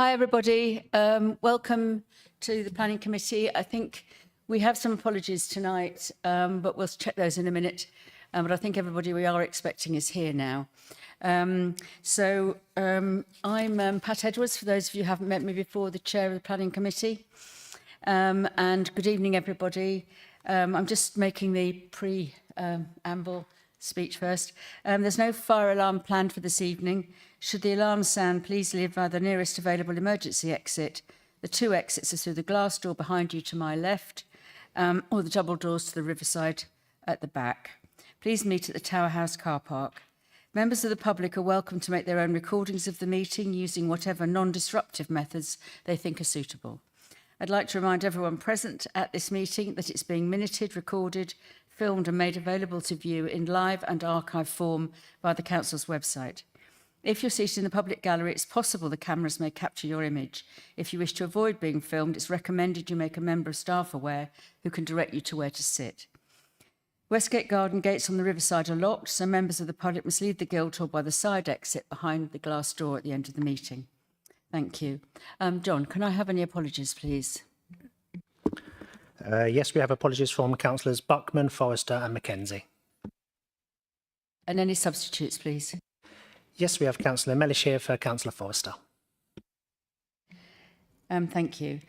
Hi, everybody. Welcome to the Planning Committee. I think we have some apologies tonight, but we'll check those in a minute. But I think everybody we are expecting is here now. I'm Pat Edwards, for those of you who haven't met me before, the Chair of the Planning Committee. And good evening, everybody. I'm just making the preamble speech first. There's no fire alarm planned for this evening. Should the alarm sound, please leave by the nearest available emergency exit. The two exits are through the glass door behind you to my left, or the double doors to the riverside at the back. Please meet at the Tower House car park. Members of the public are welcome to make their own recordings of the meeting using whatever non-disruptive methods they think are suitable. I'd like to remind everyone present at this meeting that it's being minuted, recorded, filmed and made available to view in live and archive form via the Council's website. If you're seated in the public gallery, it's possible the cameras may capture your image. If you wish to avoid being filmed, it's recommended you make a member of staff aware who can direct you to where to sit. Westgate Garden gates on the riverside are locked, so members of the public must leave the Guildhall by the side exit behind the glass door at the end of the meeting. Thank you. John, can I have any apologies, please? Yes, we have apologies from Councillors Buckman, Forrester and Mackenzie. And any substitutes, please? Yes, we have Councillor Mellish here for Councillor Forrester. Thank you.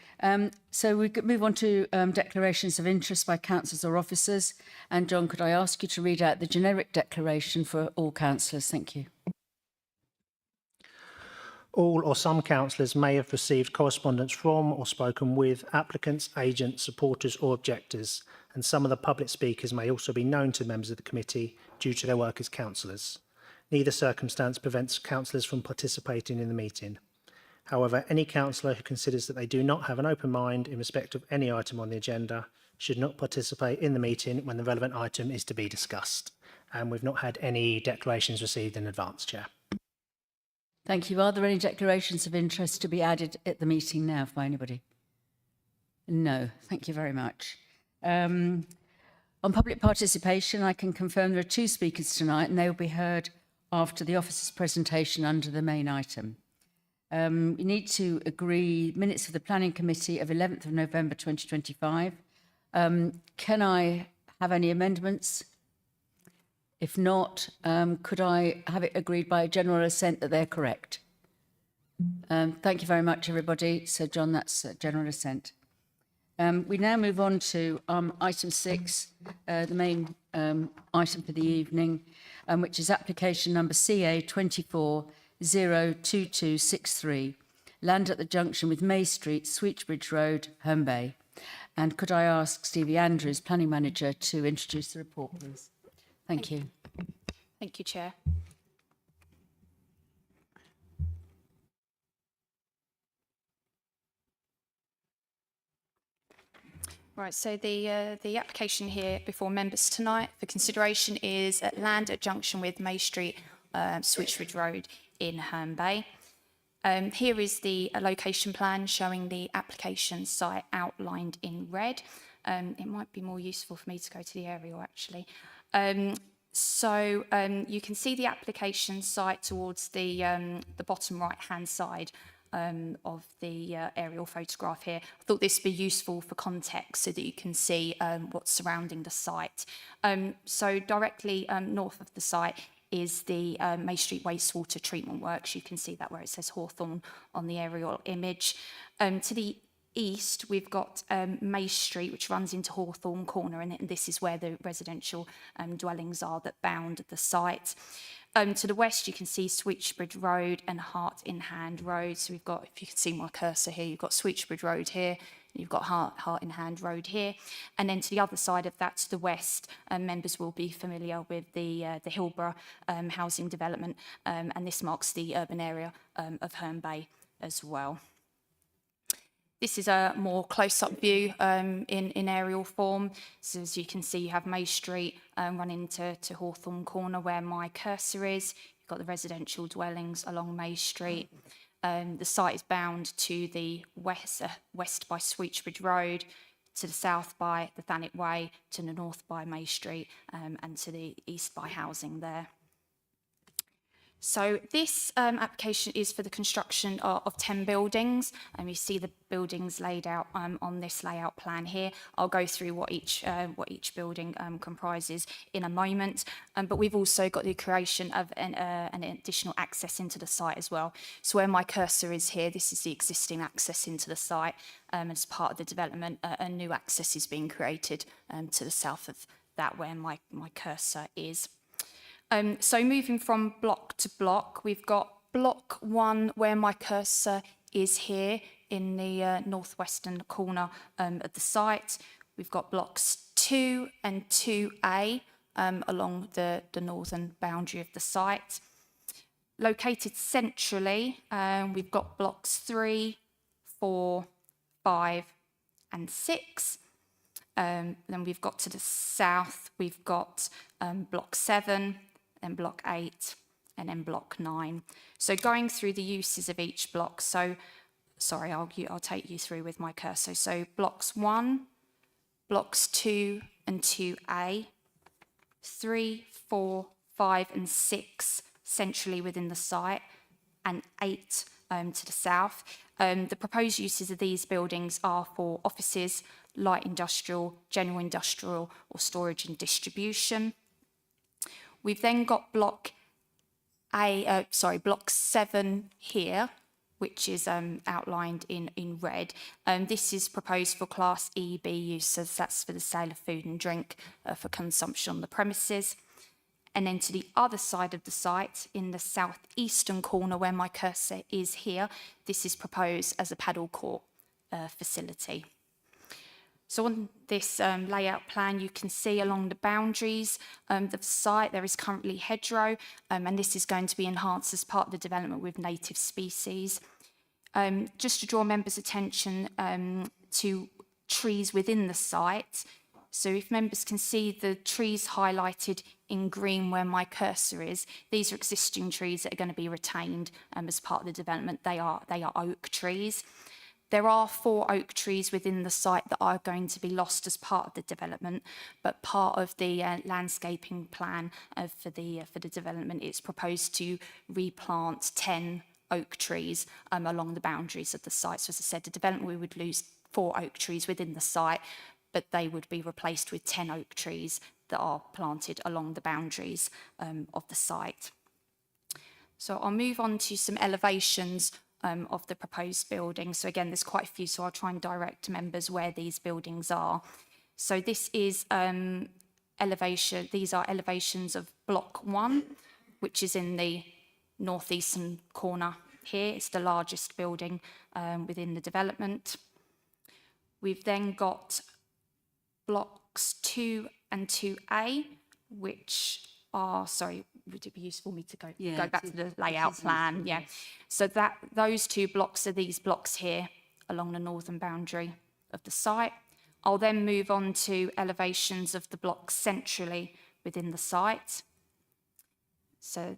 So we move on to declarations of interest by councillors or officers. And John, could I ask you to read out the generic declaration for all councillors? Thank you. All or some councillors may have received correspondence from or spoken with applicants, agents, supporters or objectors, and some of the public speakers may also be known to members of the committee due to their work as councillors. Neither circumstance prevents councillors from participating in the meeting. However, any councillor who considers that they do not have an open mind in respect of any item on the agenda should not participate in the meeting when the relevant item is to be discussed. And we've not had any declarations received in advance, Chair. Thank you. Are there any declarations of interest to be added at the meeting now by anybody? No. Thank you very much. On public participation, I can confirm there are two speakers tonight and they will be heard after the officer's presentation under the main item. You need to agree minutes of the Planning Committee of 11th of November 2025. Can I have any amendments? If not, could I have it agreed by general assent that they're correct? Thank you very much, everybody. So, John, that's general assent. We now move on to item 6, the main item for the evening, which is application number CA 24-02263, land at the junction with May Street, Sweetbridge Road, Herne Bay. And could I ask Stevie Andrews, Planning Manager, to introduce the report, please? Thank you. Thank you, Chair. Right, so the application here before members tonight for consideration is land at junction with May Street, Sweetbridge Road in Herne Bay. Here is the location plan showing the application site outlined in red. It might be more useful for me to go to the aerial actually. You can see the application site towards the bottom right-hand side of the aerial photograph here. I thought this would be useful for context so that you can see what's surrounding the site. So directly north of the site is the May Street wastewater treatment works. You can see that where it says Hawthorne on the aerial image. To the east, we've got May Street, which runs into Hawthorne Corner, and this is where the residential dwellings are that bound the site. To the west, you can see Sweetbridge Road and Heart in Hand Road. So we've got, if you can see my cursor here, you've got Sweetbridge Road here, you've got Heart in Hand Road here. And then to the other side of that, to the west, members will be familiar with the Hillborough housing development, and this marks the urban area of Herne Bay as well. This is a more close-up view in aerial form. So as you can see, you have May Street running to Hawthorne Corner where my cursor is. You've got the residential dwellings along May Street. The site is bound to the west by Sweetbridge Road, to the south by the Thanet Way, to the north by May Street, and to the east by housing there. So this application is for the construction of 10 buildings, and you see the buildings laid out on this layout plan here. I'll go through what each building comprises in a moment, but we've also got the creation of an additional access into the site as well. So where my cursor is here, this is the existing access into the site. As part of the development, a new access is being created to the south of that where my cursor is. So moving from block to block, we've got block 1 where my cursor is here in the northwestern corner of the site. We've got blocks 2 and 2A along the northern boundary of the site. Located centrally, we've got blocks 3, 4, 5 and 6. Then we've got to the south, we've got block 7, then block 8, and then block 9. So going through the uses of each block, so, sorry, I'll take you through with my cursor. So blocks 1, blocks 2 and 2A, 3, 4, 5 and 6 centrally within the site, and 8 to the south. The proposed uses of these buildings are for offices, light industrial, general industrial, or storage and distribution. We've then got block 7 here, which is outlined in red. This is proposed for Class EB use, so that's for the sale of food and drink for consumption on the premises. And then to the other side of the site, in the southeastern corner where my cursor is here, this is proposed as a paddle court facility. So on this layout plan, you can see along the boundaries of the site, there is currently hedgerow, and this is going to be enhanced as part of the development with native species. Just to draw members' attention to trees within the site. So if members can see the trees highlighted in green where my cursor is, these are existing trees that are going to be retained as part of the development. They are oak trees. There are 4 oak trees within the site that are going to be lost as part of the development, but part of the landscaping plan for the development, it's proposed to replant 10 oak trees along the boundaries of the site. So as I said, the development, we would lose 4 oak trees within the site, but they would be replaced with 10 oak trees that are planted along the boundaries of the site. So I'll move on to some elevations of the proposed building. So again, there's quite a few, so I'll try and direct members where these buildings are. So this is these are elevations of block 1, which is in the northeastern corner here. It's the largest building within the development. We've then got blocks 2 and 2A, which are, sorry, would it be useful for me to go back to the layout plan? Yeah. So those 2 blocks are these blocks here along the northern boundary of the site. I'll then move on to elevations of the blocks centrally within the site. So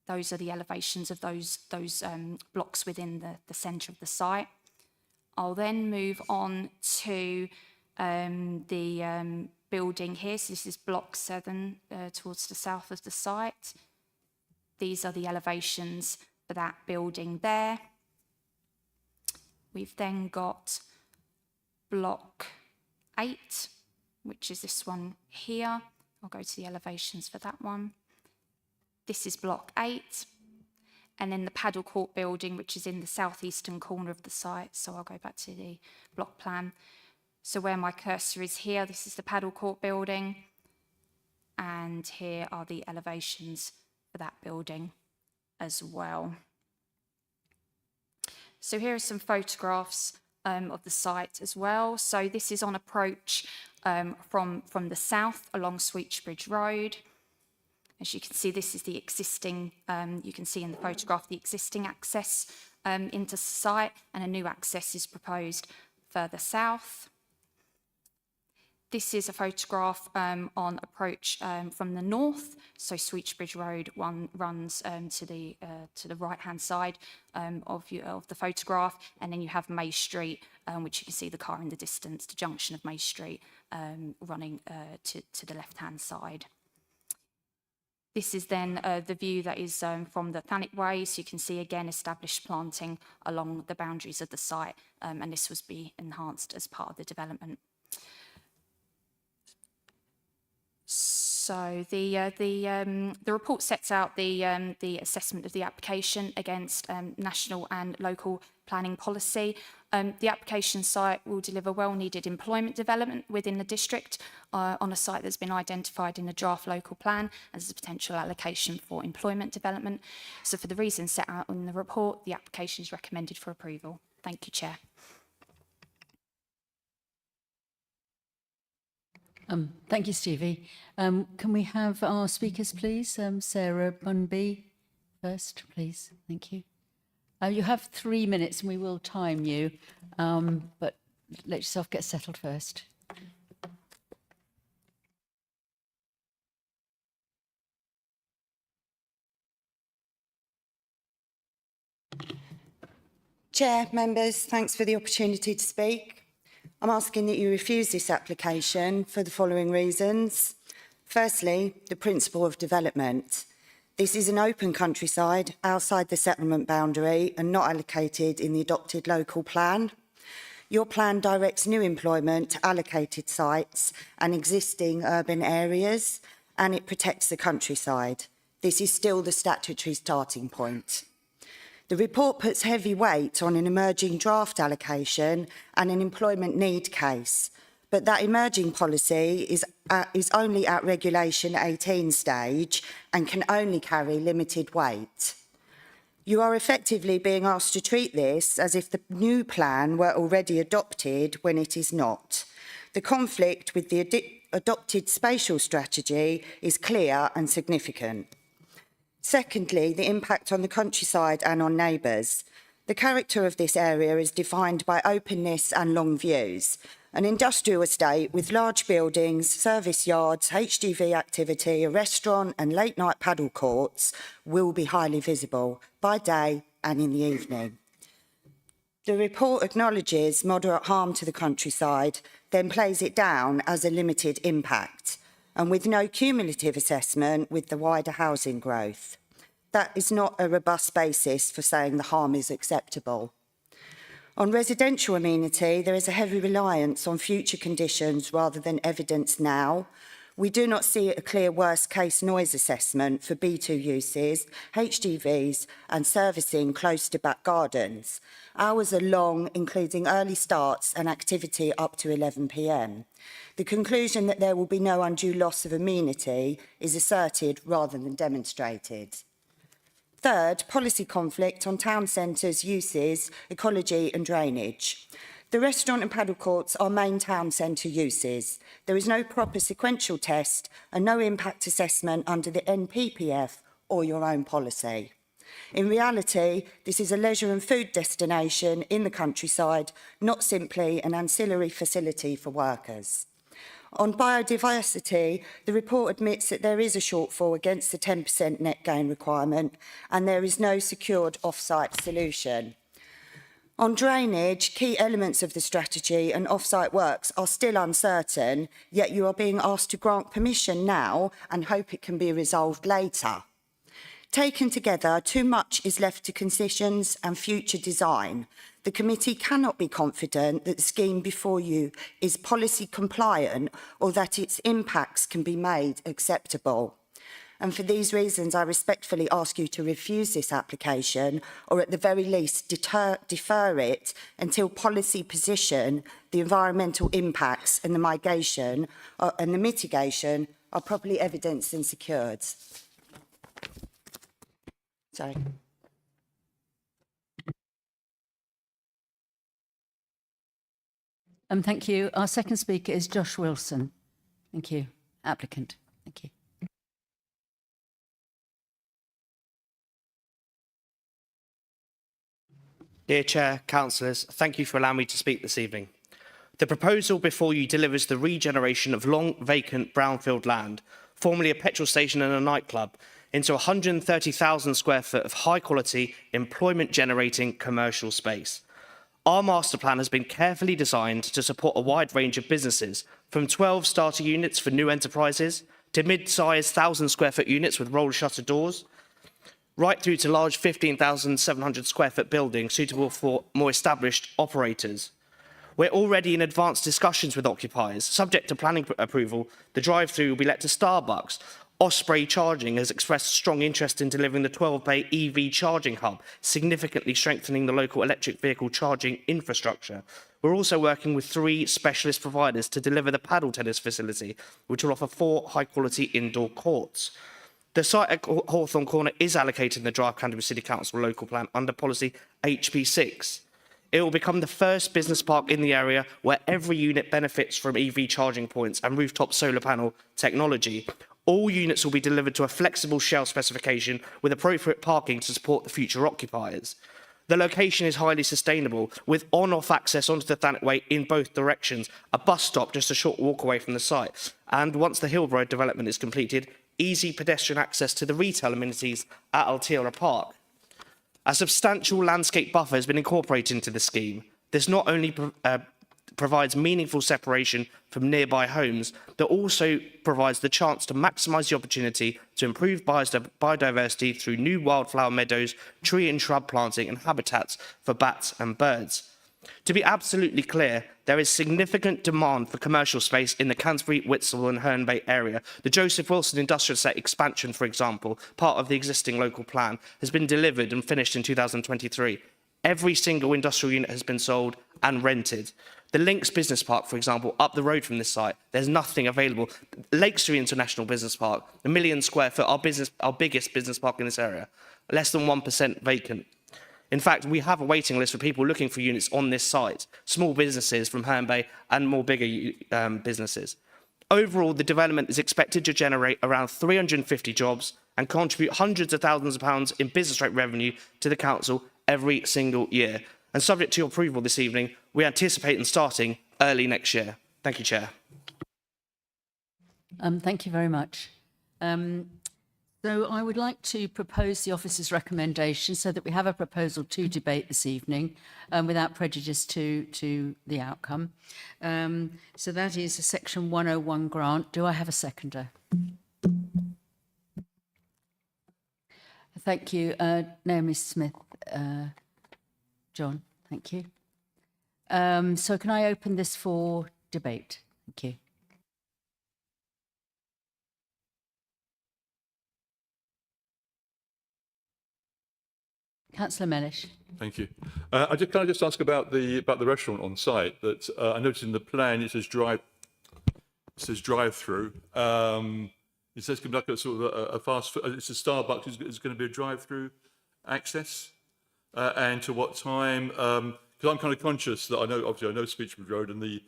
those are the elevations of those blocks within the centre of the site. I'll then move on to the building here. So this is block 7 towards the south of the site. These are the elevations for that building there. We've then got block 8, which is this one here. I'll go to the elevations for that one. This is block 8. And then the paddle court building, which is in the southeastern corner of the site. So I'll go back to the block plan. So where my cursor is here, this is the paddle court building. And here are the elevations for that building as well. So here are some photographs of the site as well. So this is on approach from the south along Sweetbridge Road. As you can see, this is the existing, you can see in the photograph, the existing access into the site, and a new access is proposed further south. This is a photograph on approach from the north. So Sweetbridge Road runs to the right-hand side of the photograph, and then you have May Street, which you can see the car in the distance, the junction of May Street running to the left-hand side. This is then the view that is from the Thanet Way, so you can see again established planting along the boundaries of the site, and this was be enhanced as part of the development. So the report sets out the assessment of the application against national and local planning policy. The application site will deliver well-needed employment development within the district on a site that's been identified in the draft local plan as a potential allocation for employment development. So for the reasons set out in the report, the application is recommended for approval. Thank you, Chair. Thank you, Stevie. Can we have our speakers, please? Sarah Bunby first, please. Thank you. You have 3 minutes and we will time you, but let yourself get settled first. Chair, members, thanks for the opportunity to speak. I'm asking that you refuse this application for the following reasons. Firstly, the principle of development. This is an open countryside outside the settlement boundary and not allocated in the adopted local plan. Your plan directs new employment to allocated sites and existing urban areas, and it protects the countryside. This is still the statutory starting point. The report puts heavy weight on an emerging draft allocation and an employment need case, but that emerging policy is only at Regulation 18 stage and can only carry limited weight. You are effectively being asked to treat this as if the new plan were already adopted when it is not. The conflict with the adopted spatial strategy is clear and significant. Secondly, the impact on the countryside and on neighbours. The character of this area is defined by openness and long views. An industrial estate with large buildings, service yards, HGV activity, a restaurant and late-night paddle courts will be highly visible by day and in the evening. The report acknowledges moderate harm to the countryside, then plays it down as a limited impact, and with no cumulative assessment with the wider housing growth. That is not a robust basis for saying the harm is acceptable. On residential amenity, there is a heavy reliance on future conditions rather than evidence now. We do not see a clear worst-case noise assessment for B2 uses, HGVs and servicing close to back gardens. Hours are long, including early starts and activity up to 11 p.m. The conclusion that there will be no undue loss of amenity is asserted rather than demonstrated. Third, policy conflict on town centres, uses, ecology and drainage. The restaurant and paddle courts are main town centre uses. There is no proper sequential test and no impact assessment under the NPPF or your own policy. In reality, this is a leisure and food destination in the countryside, not simply an ancillary facility for workers. On biodiversity, the report admits that there is a shortfall against the 10% net gain requirement and there is no secured off-site solution. On drainage, key elements of the strategy and off-site works are still uncertain, yet you are being asked to grant permission now and hope it can be resolved later. Taken together, too much is left to concessions and future design. The committee cannot be confident that the scheme before you is policy compliant or that its impacts can be made acceptable. And for these reasons, I respectfully ask you to refuse this application or at the very least defer it until policy position, the environmental impacts and the mitigation are properly evidenced and secured. Sorry. Thank you. Our second speaker is Josh Wilson. Thank you. Applicant. Thank you. Dear Chair, Councillors, thank you for allowing me to speak this evening. The proposal before you delivers the regeneration of long vacant brownfield land, formerly a petrol station and a nightclub, into 130,000 square foot of high quality employment generating commercial space. Our master plan has been carefully designed to support a wide range of businesses, from 12 starter units for new enterprises to mid-sized 1,000 square foot units with roller shutter doors, right through to large 15,700 square foot buildings suitable for more established operators. We're already in advanced discussions with occupiers. Subject to planning approval, the drive-through will be let to Starbucks. Osprey Charging has expressed strong interest in delivering the 12-bay EV charging hub, significantly strengthening the local electric vehicle charging infrastructure. We're also working with 3 specialist providers to deliver the paddle tennis facility, which will offer 4 high-quality indoor courts. The site at Hawthorne Corner is allocated in the draft Canterbury City Council local plan under policy HP6. It will become the first business park in the area where every unit benefits from EV charging points and rooftop solar panel technology. All units will be delivered to a flexible shell specification with appropriate parking to support the future occupiers. The location is highly sustainable, with on-off access onto the Thanet Way in both directions, a bus stop just a short walk away from the site, and once the Hill Road development is completed, easy pedestrian access to the retail amenities at Altiora Park. A substantial landscape buffer has been incorporated into the scheme. This not only provides meaningful separation from nearby homes, but also provides the chance to maximise the opportunity to improve biodiversity through new wildflower meadows, tree and shrub planting and habitats for bats and birds. To be absolutely clear, there is significant demand for commercial space in the Canterbury, Whitstable and Herne Bay area. The Joseph Wilson Industrial Estate expansion, for example, part of the existing local plan, has been delivered and finished in 2023. Every single industrial unit has been sold and rented. The Links Business Park, for example, up the road from this site, there's nothing available. Lake Street International Business Park, 1 million square foot, our biggest business park in this area, less than 1% vacant. In fact, we have a waiting list for people looking for units on this site, small businesses from Herne Bay and more bigger businesses. Overall, the development is expected to generate around 350 jobs and contribute hundreds of thousands of pounds in business rate revenue to the council every single year. And subject to your approval this evening, we anticipate them starting early next year. Thank you, Chair. Thank you very much. So I would like to propose the officer's recommendation so that we have a proposal to debate this evening without prejudice to the outcome. So that is a Section 101 grant. Do I have a seconder? Thank you. Naomi Smith. John, thank you. So can I open this for debate? Thank you. Councillor Mellish. Thank you. Can I just ask about the restaurant on site? That I noticed in the plan it says drive-through. It says like a sort of a fast food. It's a Starbucks. Is going to be a drive-through access, and to what time? Because I'm kind of conscious that I know Speechbridge Road and the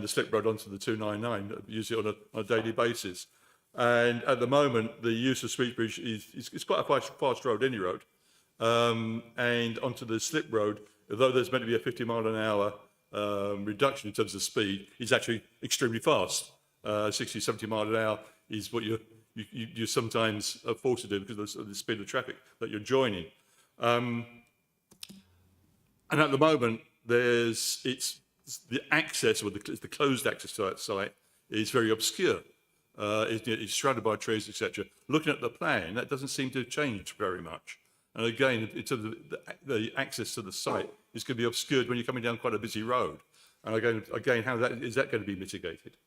slip road onto the 299. Use it on a daily basis, and at the moment the use of Speechbridge is quite a fast road, any road. And onto the slip road, although there's meant to be a 50 mile an hour reduction in terms of speed, it's actually extremely fast. 60, 70 mile an hour is what you sometimes are forced to do because of the speed of traffic that you're joining. And at the moment, the access, or the closed access to that site is very obscure. It's surrounded by trees, etc. Looking at the plan, that doesn't seem to have changed very much. And again, in terms of the access to the site is going to be obscured when you're coming down quite a busy road. And again, how is that going to be mitigated?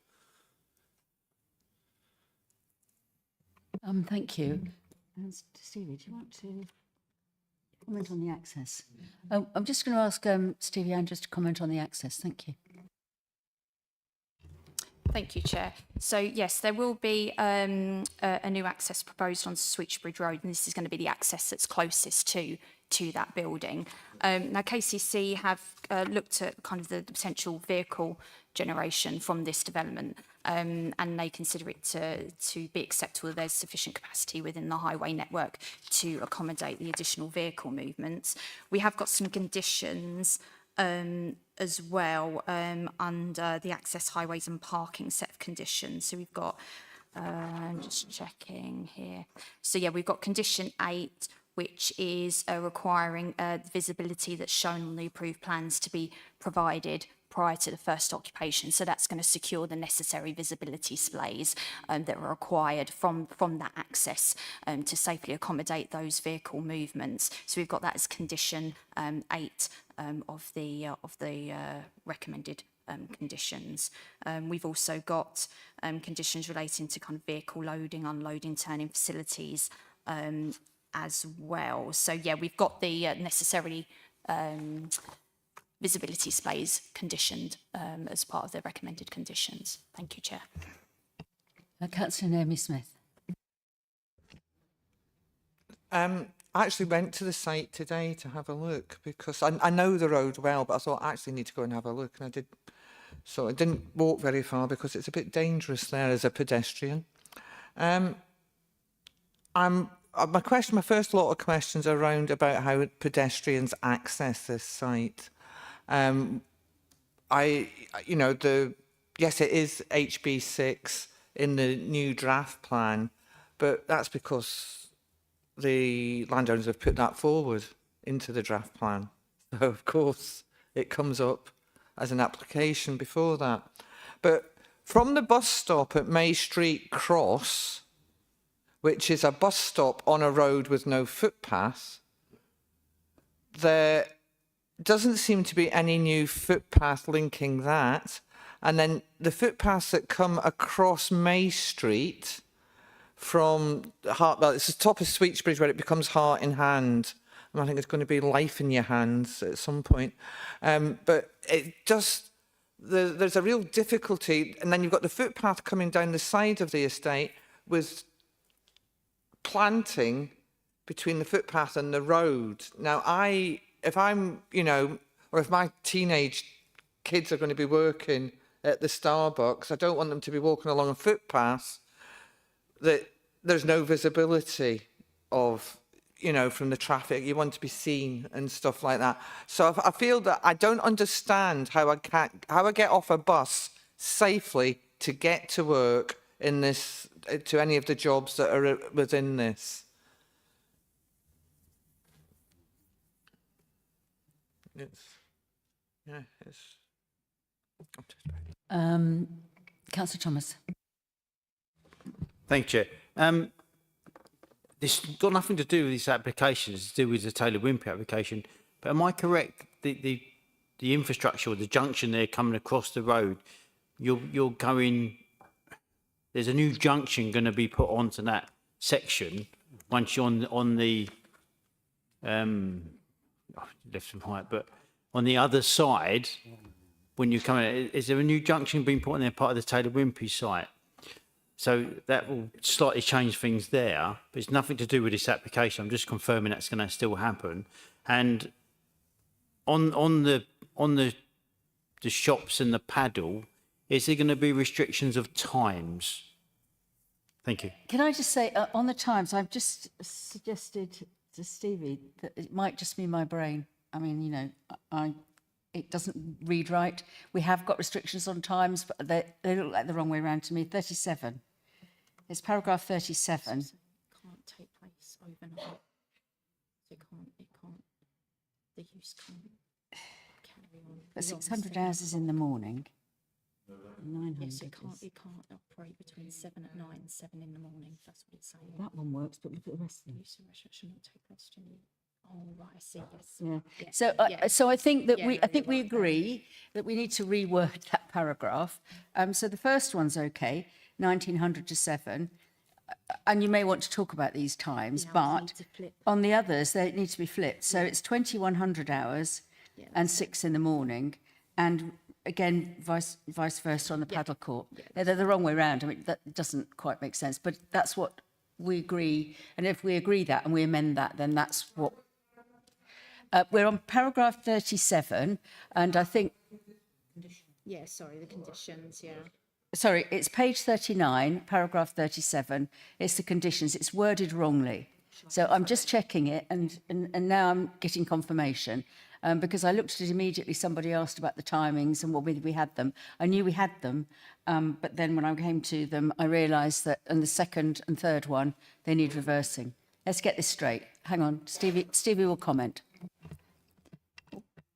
Thank you. Stevie, do you want to comment on the access? I'm just going to ask Stevie Andrews to comment on the access. Thank you. Thank you, Chair. So, yes, there will be a new access proposed on Switchbridge Road, and this is going to be the access that's closest to that building. Now, KCC have looked at kind of the potential vehicle generation from this development, and they consider it to be acceptable. There's sufficient capacity within the highway network to accommodate the additional vehicle movements. We have got some conditions as well under the access highways and parking set of conditions. So we've got, I'm just checking here. So yeah, we've got condition 8, which is requiring visibility that's shown on the approved plans to be provided prior to the first occupation. So that's going to secure the necessary visibility displays that are required from that access to safely accommodate those vehicle movements. So we've got that as condition 8 of the recommended conditions. We've also got conditions relating to kind of vehicle loading, unloading, turning facilities as well. So yeah, we've got the necessary visibility displays conditioned as part of the recommended conditions. Thank you, Chair. Councillor Naomi Smith. I actually went to the site today to have a look because I know the road well, but I thought I actually need to go and have a look, and I did. So I didn't walk very far because it's a bit dangerous there as a pedestrian. My first lot of questions are around about how pedestrians access this site. Yes, it is HB6 in the new draft plan, but that's because the landowners have put that forward into the draft plan. So of course it comes up as an application before that. But from the bus stop at May Street Cross, which is a bus stop on a road with no footpath, there doesn't seem to be any new footpath linking that. And then the footpaths that come across May Street from it's the top of Sweetsbridge where it becomes Heart in Hand. And I think it's going to be Life in Your Hands at some point. But it just, there's a real difficulty. And then you've got the footpath coming down the side of the estate with planting between the footpath and the road. Now, if I'm, or if my teenage kids are going to be working at the Starbucks, I don't want them to be walking along a footpath that there's no visibility of, from the traffic. You want to be seen and stuff like that. So I feel that I don't understand how I get off a bus safely to get to work in this, to any of the jobs that are within this. Councillor Thomas. Thank you, Chair. This has got nothing to do with this application, it's to do with the Taylor Wimpey application. But am I correct? The infrastructure or the junction there coming across the road, you're going, there's a new junction going to be put onto that section once you're on the left and right, but on the other side, when you come in, is there a new junction being put on there, part of the Taylor Wimpey site? So that will slightly change things there, but it's nothing to do with this application. I'm just confirming that's going to still happen. And on the shops and the paddle, is there going to be restrictions of times? Thank you. Can I just say, on the times, I've just suggested to Stevie that it might just be my brain. I mean, it doesn't read right. We have got restrictions on times, but they look like the wrong way around to me. 37. It's paragraph 37. Can't take place overnight. It can't, the use can't carry on. But 600 hours is in the morning. 900 Yes, it is- can't operate between 7 at night and 7 in the morning. That's what it's saying. That one works, but look at the rest of them. Use of restaurant should not take place during. Oh, right, I see, yes. Yeah. Yeah. So I think that Yeah, we no, think you're we right. agree that we need to reword that paragraph. So the first one's okay, 1900 to 7, and you may want to talk about these times, The hours but need to flip. on the others they need to be flipped. So it's 2100 hours Yeah, and 6 in the morning, and again vice versa on the paddle court. They're the wrong way around. I mean that doesn't quite make sense, but that's what we agree. And if we agree that and we amend that, then that's what. We're on paragraph 37, and I think, Yeah, sorry, the conditions, yeah. sorry, it's page 39, paragraph 37. It's the conditions. It's worded wrongly. So I'm just checking it, and now I'm getting confirmation. Because I looked at it immediately, somebody asked about the timings and whether we had them. I knew we had them, but then when I came to them, I realised that in the second and third one, they need reversing. Let's get this straight. Hang on, Stevie will comment.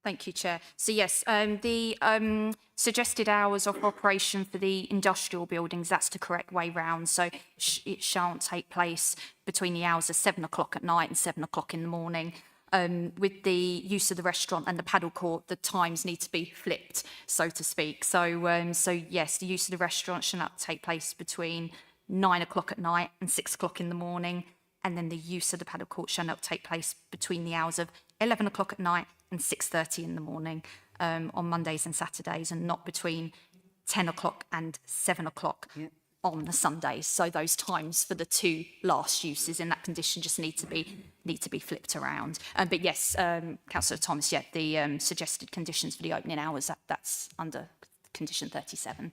Thank you, Chair. So yes, the suggested hours of operation for the industrial buildings, that's the correct way round. So it shan't take place between the hours of 7 o'clock at night and 7 o'clock in the morning. With the use of the restaurant and the paddle court, the times need to be flipped, so to speak. So, so yes, the use of the restaurant shall not take place between 9 o'clock at night and 6 o'clock in the morning. And then the use of the paddle court shall not take place between the hours of 11 o'clock at night and 6:30 in the morning on Mondays and Saturdays, and not between 10 o'clock and 7 o'clock on the Sundays. So those times for the two last uses in that condition just need to be flipped around. But yes, Councillor Thomas, yeah, the suggested conditions for the opening hours, that's under condition 37.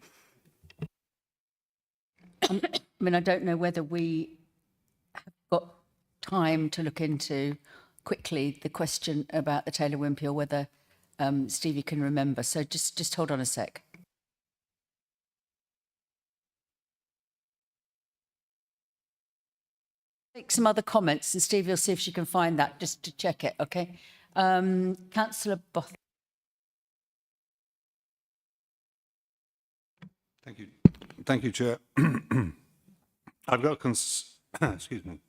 I mean, I don't know whether we have got time to look into quickly the question about the Taylor Wimpey, or whether Stevie can remember. So just hold on a sec. Take some other comments, and Stevie will see if she can find that, just to check it, okay? Councillor Both. Thank you, Chair. I've got excuse me.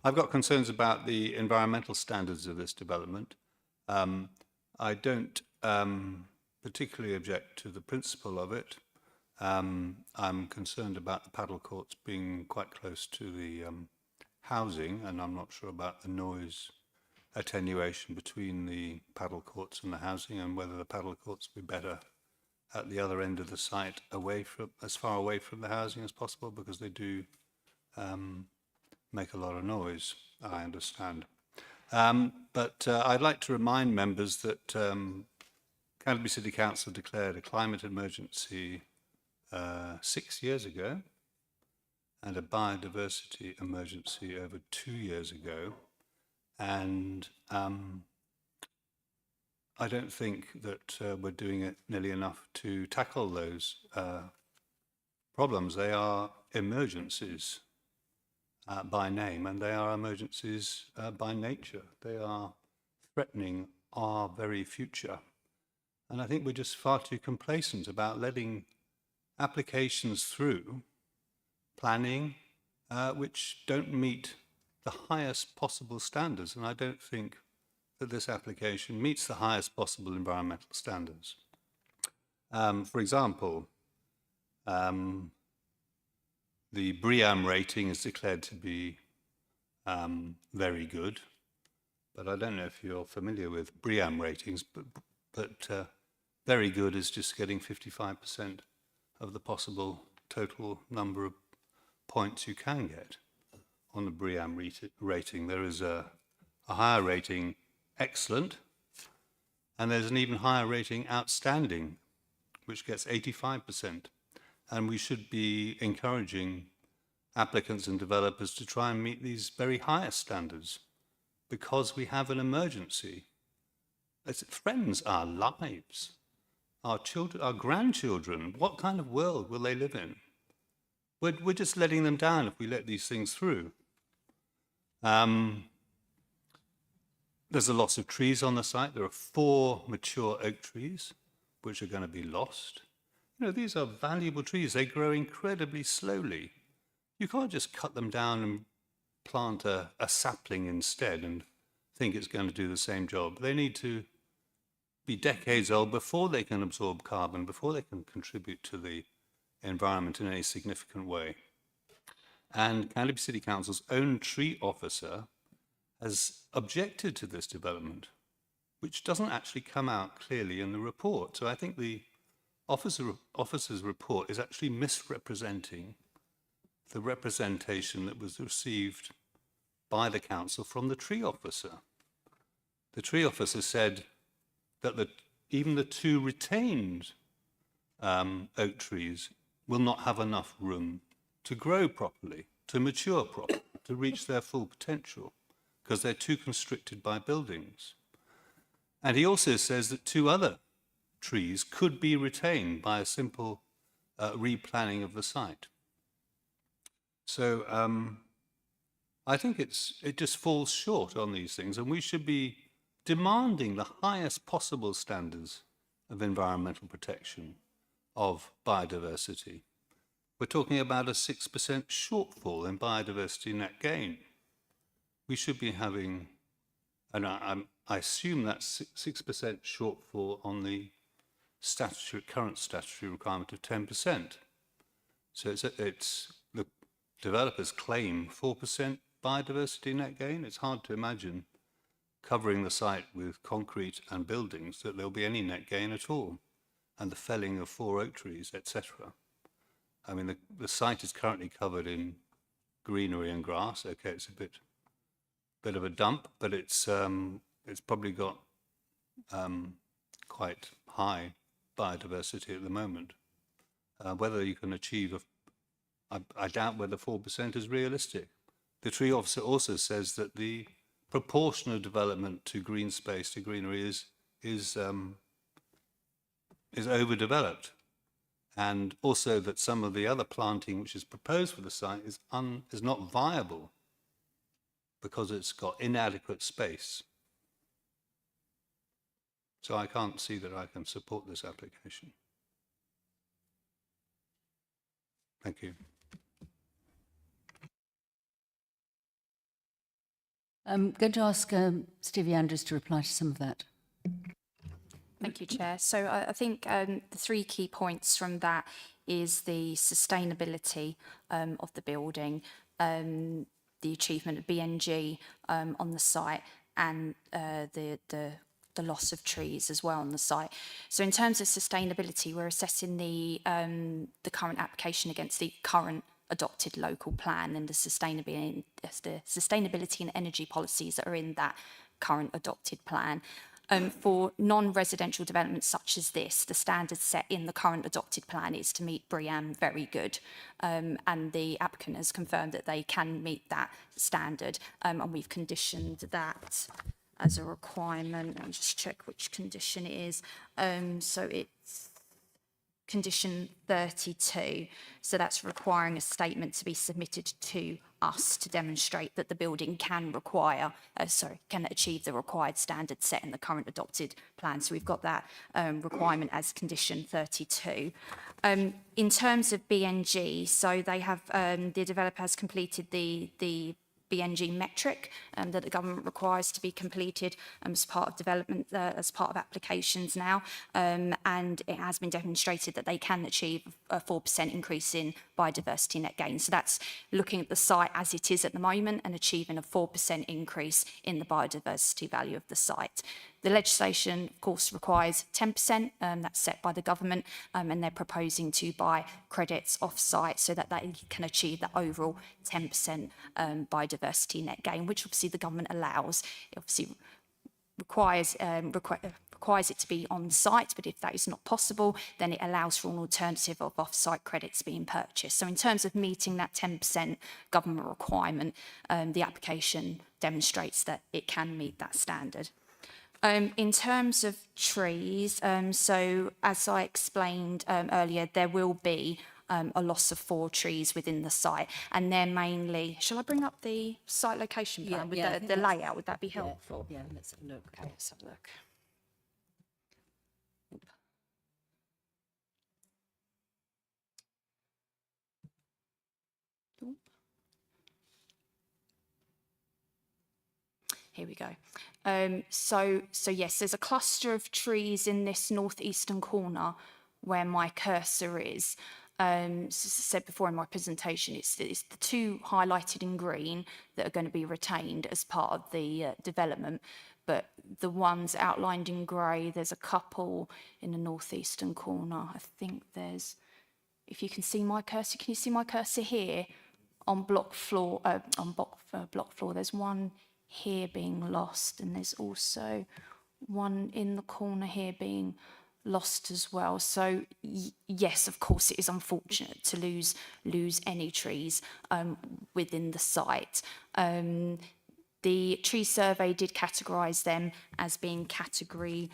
I've got concerns about the environmental standards of this development. I don't particularly object to the principle of it. I'm concerned about the paddle courts being quite close to the housing, and I'm not sure about the noise attenuation between the paddle courts and the housing, and whether the paddle courts would be better at the other end of the site, as far away from the housing as possible, because they do make a lot of noise, I understand. But I'd like to remind members that Canterbury City Council declared a climate emergency 6 years ago, and a biodiversity emergency over 2 years ago. And I don't think that we're doing it nearly enough to tackle those problems. They are emergencies by name, and they are emergencies by nature. They are threatening our very future. And I think we're just far too complacent about letting applications through planning which don't meet the highest possible standards. And I don't think that this application meets the highest possible environmental standards. For example, the BREEAM rating is declared to be very good, but I don't know if you're familiar with BREEAM ratings, but very good is just getting 55% of the possible total number of points you can get on the BREEAM rating. There is a higher rating, excellent, and there's an even higher rating, outstanding, which gets 85%. And we should be encouraging applicants and developers to try and meet these very highest standards, because we have an emergency. It threatens our lives, our children, our grandchildren. What kind of world will they live in? We're just letting them down if we let these things through. There's a loss of trees on the site. There are 4 mature oak trees which are going to be lost. You know, these are valuable trees. They grow incredibly slowly. You can't just cut them down and plant a sapling instead and think it's going to do the same job. They need to be decades old before they can absorb carbon, before they can contribute to the environment in any significant way. And Canterbury City Council's own tree officer has objected to this development, which doesn't actually come out clearly in the report. So I think the officer's report is actually misrepresenting the representation that was received by the council from the tree officer. The tree officer said that even the 2 retained oak trees will not have enough room to grow properly, to mature properly, to reach their full potential, because they're too constricted by buildings. And he also says that 2 other trees could be retained by a simple replanning of the site. So I think it just falls short on these things, and we should be demanding the highest possible standards of environmental protection of biodiversity. We're talking about a 6% shortfall in biodiversity net gain. We should be having, and I assume that's 6% shortfall on the current statutory requirement of 10%. So it's the developers claim 4% biodiversity net gain. It's hard to imagine covering the site with concrete and buildings that there'll be any net gain at all, and the felling of 4 oak trees, etc. I mean, the site is currently covered in greenery and grass. Okay, it's a bit of a dump, but it's probably got quite high biodiversity at the moment. Whether you can achieve I doubt whether 4% is realistic. The tree officer also says that the proportion of development to green space, to greenery, is overdeveloped, and also that some of the other planting which is proposed for the site is not viable because it's got inadequate space. So I can't see that I can support this application. Thank you. I'm going to ask Stevie Andrews to reply to some of that. Thank you, Chair. So I think the 3 key points from that is the sustainability of the building, the achievement of BNG on the site, and the loss of trees as well on the site. So in terms of sustainability, we're assessing the current application against the current adopted local plan and the sustainability and energy policies that are in that current adopted plan. For non-residential developments such as this, the standard set in the current adopted plan is to meet BREEAM Very Good, and the applicant has confirmed that they can meet that standard, and we've conditioned that as a requirement. Let me just check which condition it is. So it's condition 32. So that's requiring a statement to be submitted to us to demonstrate that the building can achieve the required standard set in the current adopted plan. So we've got that requirement as condition 32. In terms of BNG, so they have, the developer has completed the BNG metric that the government requires to be completed as part of development, as part of applications now, and it has been demonstrated that they can achieve a 4% increase in biodiversity net gain. So that's looking at the site as it is at the moment and achieving a 4% increase in the biodiversity value of the site. The legislation, of course, requires 10%, that's set by the government, and they're proposing to buy credits off-site so that they can achieve that overall 10% biodiversity net gain, which obviously the government allows. It obviously requires it to be on site, but if that is not possible, then it allows for an alternative of off-site credits being purchased. So in terms of meeting that 10% government requirement, the application demonstrates that it can meet that standard. In terms of trees, so as I explained earlier, there will be a loss of 4 trees within the site, and they're mainly, shall I bring up the site location plan with the layout? Would that be helpful? Yeah, let's have a look. Okay, let's have a look. Here we go. So yes, there's a cluster of trees in this northeastern corner where my cursor is. As I said before in my presentation, it's the 2 highlighted in green that are going to be retained as part of the development. But the ones outlined in grey, there's a couple in the northeastern corner. I think there's, if you can see my cursor, can you see my cursor here on block floor? Block floor, there's one here being lost, and there's also one in the corner here being lost as well. So yes, of course, it is unfortunate to lose any trees within the site. The tree survey did categorise them as being category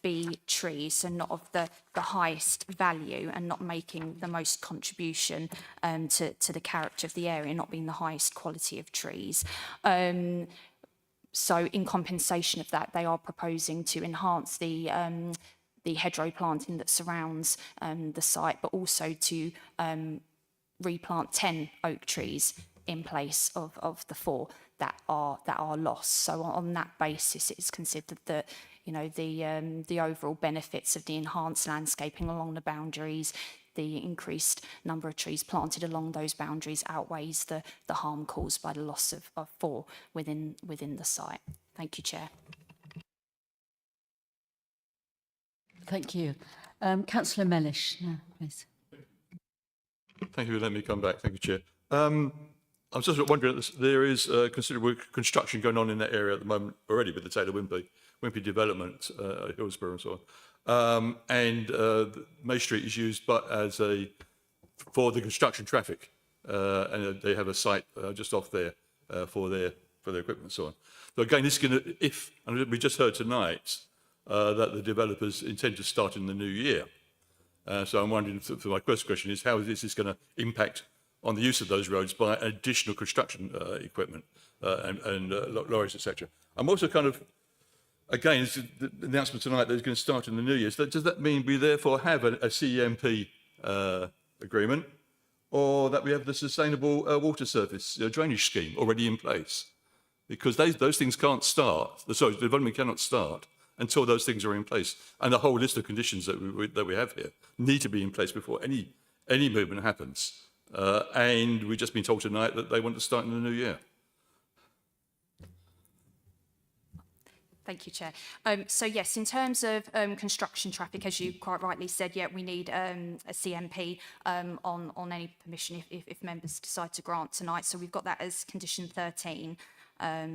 B trees, so not of the highest value and not making the most contribution to the character of the area, not being the highest quality of trees. so in compensation of that, they are proposing to enhance the hedgerow planting that surrounds the site, but also to replant 10 oak trees in place of the 4 that are lost. So on that basis, it's considered that, you know, the overall benefits of the enhanced landscaping along the boundaries, the increased number of trees planted along those boundaries outweighs the harm caused by the loss of 4 within the site. Thank you, Chair. Thank you. Councillor Mellish, now, please. Thank you for letting me come back. Thank you, Chair. I'm just wondering, there is considerable construction going on in that area at the moment already with the Taylor Wimpey development, Hillsborough and so on. May Street is used but for the construction traffic, and they have a site just off there for their equipment and so on. So again, this is going to, and we just heard tonight that the developers intend to start in the new year. So I'm wondering, for my first question is, how this is going to impact on the use of those roads by additional construction equipment and lorries, etc. I'm also kind of, again, the announcement tonight that it's going to start in the new year. So does that mean we therefore have a CMP agreement, or that we have the Sustainable Water Surface Drainage Scheme already in place? Because those things can't start, the development cannot start until those things are in place. And the whole list of conditions that we have here need to be in place before any movement happens. And we've just been told tonight that they want to start in the new year. Thank you, Chair. So yes, in terms of construction traffic, as you quite rightly said, yeah, we need a CMP on any permission if members decide to grant tonight. So we've got that as condition 13.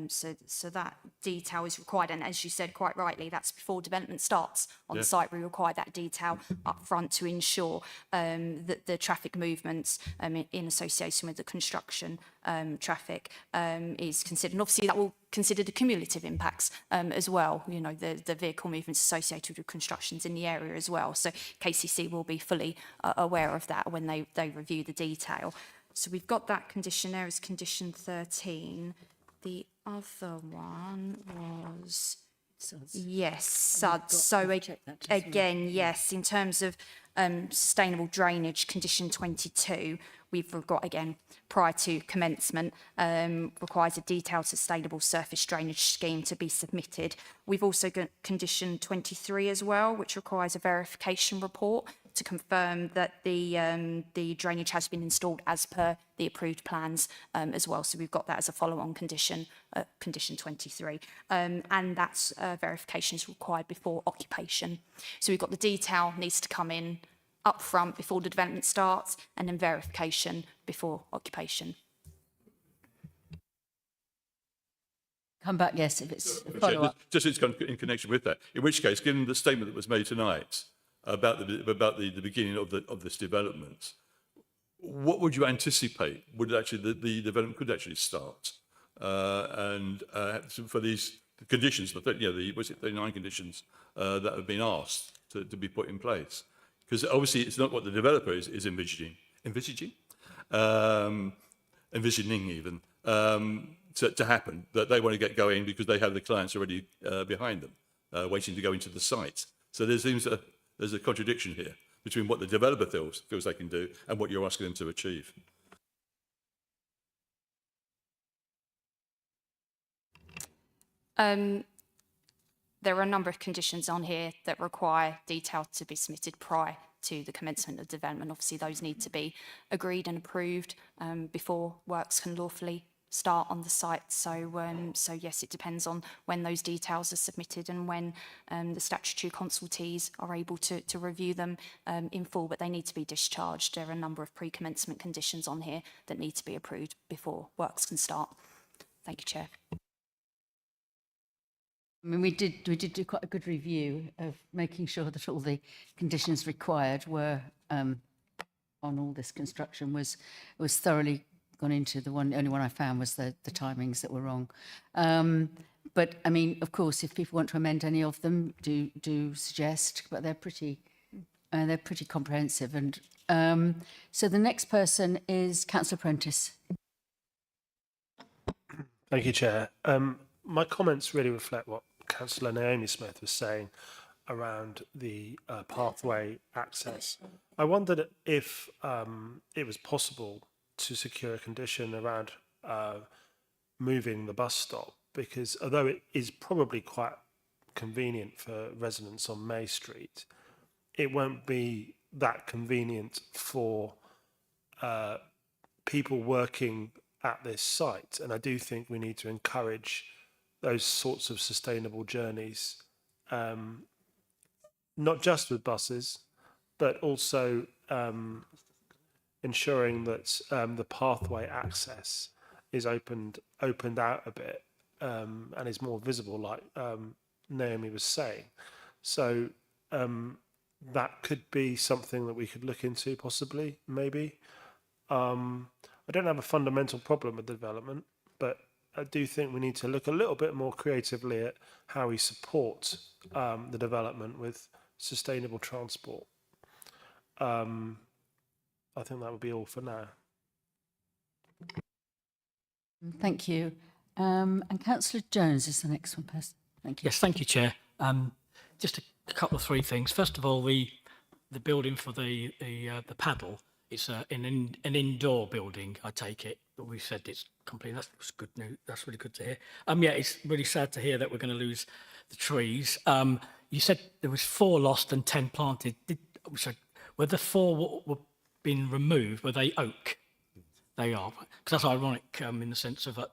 So that detail is required, and as you said quite rightly, that's before development starts on the site. We require that detail up front to ensure that the traffic movements in association with the construction traffic is considered. And obviously that will consider the cumulative impacts as well, you know, the vehicle movements associated with constructions in the area as well. So KCC will be fully aware of that when they review the detail. So we've got that condition there as condition 13. The other one was, yes, SUD. So again, yes, in terms of sustainable drainage, condition 22, we've got, again, prior to commencement, requires a detailed sustainable surface drainage scheme to be submitted. We've also got condition 23 as well, which requires a verification report to confirm that the drainage has been installed as per the approved plans as well. So we've got that as a follow-on condition, condition 23. And that's verification is required before occupation. So we've got the detail needs to come in up front before the development starts, and then verification before occupation. Come back, yes, if it's a follow-up. Just in connection with that, in which case, given the statement that was made tonight about the beginning of this development, what would you anticipate would actually the development could actually start, for these conditions, the 39 conditions that have been asked to be put in place? Because obviously it's not what the developer is envisioning even to happen, that they want to get going because they have the clients already behind them, waiting to go into the site. So there's a contradiction here between what the developer feels they can do and what you're asking them to achieve. There are a number of conditions on here that require detail to be submitted prior to the commencement of development. Obviously, those need to be agreed and approved before works can lawfully start on the site. So yes, it depends on when those details are submitted and when the statutory consultees are able to review them in full, but they need to be discharged. There are a number of pre-commencement conditions on here that need to be approved before works can start. Thank you, Chair. I mean, we did do quite a good review of making sure that all the conditions required were on all this construction was thoroughly gone into. The only one I found was the timings that were wrong. But I mean, of course, if people want to amend any of them, do suggest. But they're pretty comprehensive. And so the next person is Councillor Prentice. Thank you, Chair. my comments really reflect what Councillor Naomi Smith was saying around the pathway access. I wondered if it was possible to secure a condition around moving the bus stop, because although it is probably quite convenient for residents on May Street, it won't be that convenient for people working at this site. And I do think we need to encourage those sorts of sustainable journeys, not just with buses, but also ensuring that the pathway access is opened out a bit and is more visible, like Naomi was saying. So that could be something that we could look into, possibly, maybe. I don't have a fundamental problem with the development, but I do think we need to look a little bit more creatively at how we support the development with sustainable transport. I think that would be all for now. Thank you. And Councillor Jones is the next one person. Thank you. Yes, thank you, Chair. Just a couple of three things. First of all, the building for the paddle, it's an indoor building, I take it, but we said it's complete. That's good news. That's really good to hear. Yeah, it's really sad to hear that we're going to lose the trees. You said there was 4 lost and 10 planted. Were the 4 were being removed? Were they oak? They are, because that's ironic in the sense of that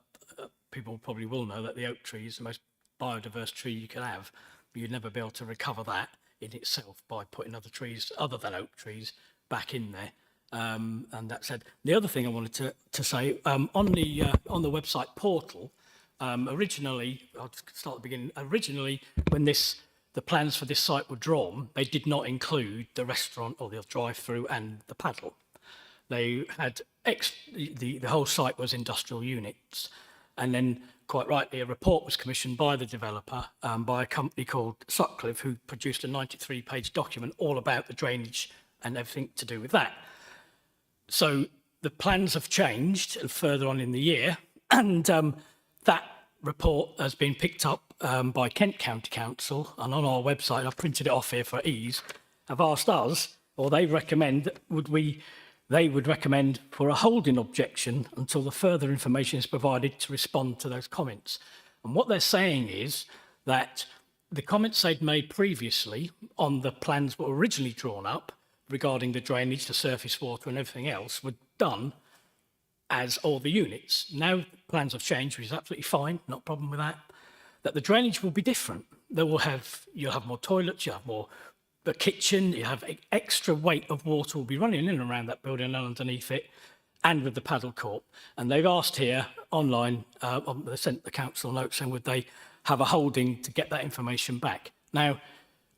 people probably will know that the oak tree is the most biodiverse tree you can have. But you'd never be able to recover that in itself by putting other trees other than oak trees back in there. And that said, the other thing I wanted to say on the website portal, originally, I'll start at the beginning. Originally, when the plans for this site were drawn, they did not include the restaurant or the drive-through and the paddle. They had the whole site was industrial units, and then quite rightly a report was commissioned by the developer by a company called Sutcliffe, who produced a 93-page document all about the drainage and everything to do with that. So the plans have changed further on in the year, and that report has been picked up by Kent County Council, and on our website, I've printed it off here for ease, have asked us, or they recommend, they would recommend for a holding objection until the further information is provided to respond to those comments. And what they're saying is that the comments they'd made previously on the plans that were originally drawn up regarding the drainage, the surface water and everything else were done as all the units. Now plans have changed, which is absolutely fine, not a problem with that. That the drainage will be different. You'll have more toilets, you'll have more the kitchen, you have extra weight of water will be running in and around that building and underneath it, and with the paddle court. And they've asked here online, they sent the council note saying would they have a holding to get that information back. Now,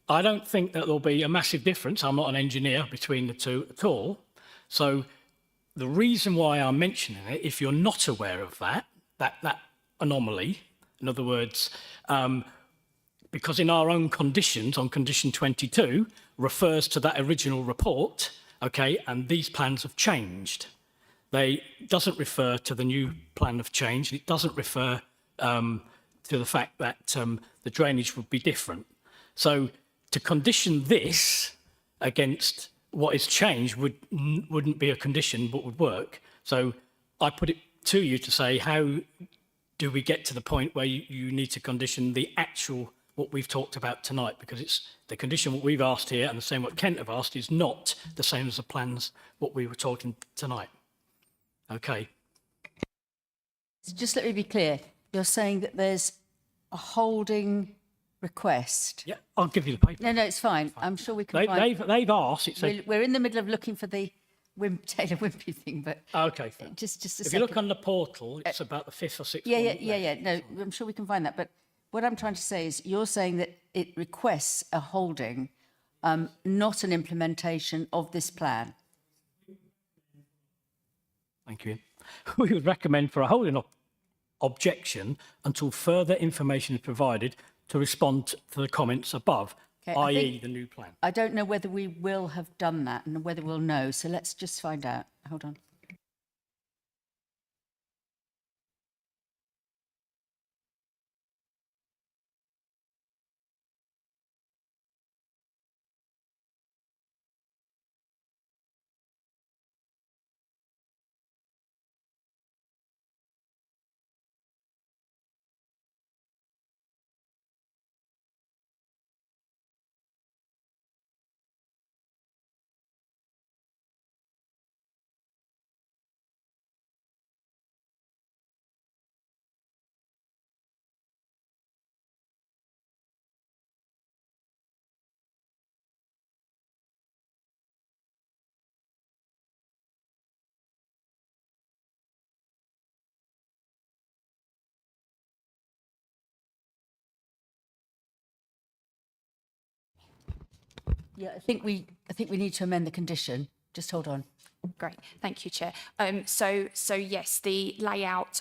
I don't think that there'll be a massive difference. I'm not an engineer between the two at all. So the reason why I'm mentioning it, if you're not aware of that anomaly, in other words, because in our own conditions, on condition 22, refers to that original report, okay, and these plans have changed. They doesn't refer to the new plan of change. It doesn't refer to the fact that the drainage would be different. So to condition this against what is changed wouldn't be a condition but would work. So I put it to you to say, how do we get to the point where you need to condition the actual what we've talked about tonight, because it's the condition what we've asked here and the same what Kent have asked is not the same as the plans what we were talking tonight. Okay. So just let me be clear. You're saying that there's a holding request. Yeah, I'll give you the paper. No, it's fine. I'm sure we can find... They've asked. We're in the middle of looking for the Taylor Wimpey thing, but... Okay, fine. Just a second. If you look on the portal, it's about the 5th or 6th Yeah. No, I'm sure we can find that. But what I'm trying to say is you're saying that it requests a holding, not an implementation of this plan. Thank you. We would recommend for a holding objection until further information is provided to respond to the comments above, Okay, i.e. the new plan. I don't know whether we will have done that and whether we'll know. So let's just find out. Hold on. Yeah, I think we need to amend the condition. Just hold on. Great, thank you, Chair. So yes, the layout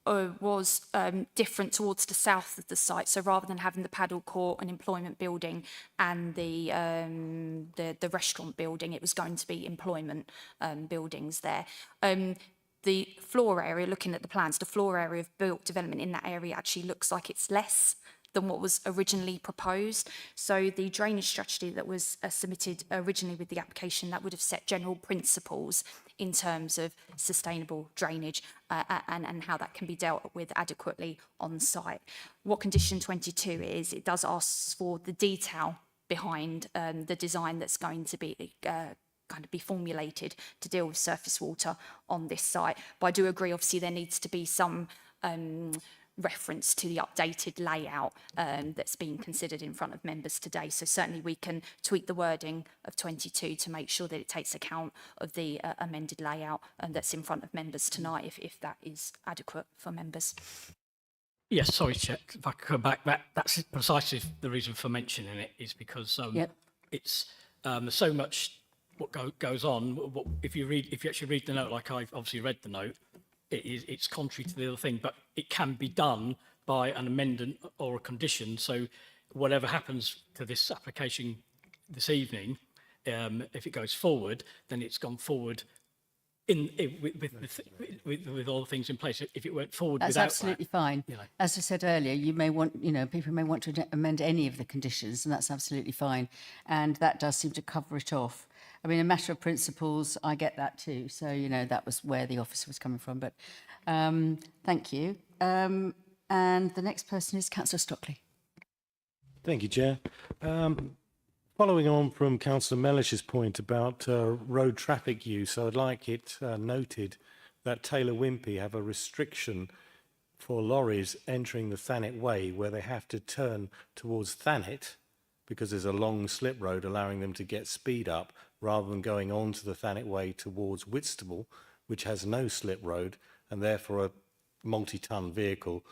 was different towards the south of the site. So rather than having the paddle court and employment building and the restaurant building, it was going to be employment buildings there. The floor area, looking at the plans, the floor area of built development in that area actually looks like it's less than what was originally proposed. So the drainage strategy that was submitted originally with the application, that would have set general principles in terms of sustainable drainage and how that can be dealt with adequately on site. What condition 22 is, it does ask for the detail behind the design that's going to be kind of be formulated to deal with surface water on this site. But I do agree, obviously, there needs to be some reference to the updated layout that's being considered in front of members today. So certainly we can tweak the wording of 22 to make sure that it takes account of the amended layout that's in front of members tonight, if that is adequate for members. Yes, sorry, Chair, if I could go back, that's precisely the reason for mentioning it, is because it's there's so much what goes on. If you actually read the note, like I've obviously read the note, it's contrary to the other thing, but it can be done by an amendment or a condition. So whatever happens to this application this evening, if it goes forward, then it's gone forward with all the things in place. If it went forward That's without absolutely that, fine. you know. As I said earlier, you may want, people may want to amend any of the conditions, and that's absolutely fine. And that does seem to cover it off. I mean, a matter of principles, I get that too. So, that was where the officer was coming from. But thank you. And the next person is Councillor Stockley. Thank you, Chair. Following on from Councillor Mellish's point about road traffic use, I would like it noted that Taylor Wimpey have a restriction for lorries entering the Thanet Way where they have to turn towards Thanet because there's a long slip road allowing them to get speed up rather than going on to the Thanet Way towards Whitstable, which has no slip road, and therefore a multi-ton vehicle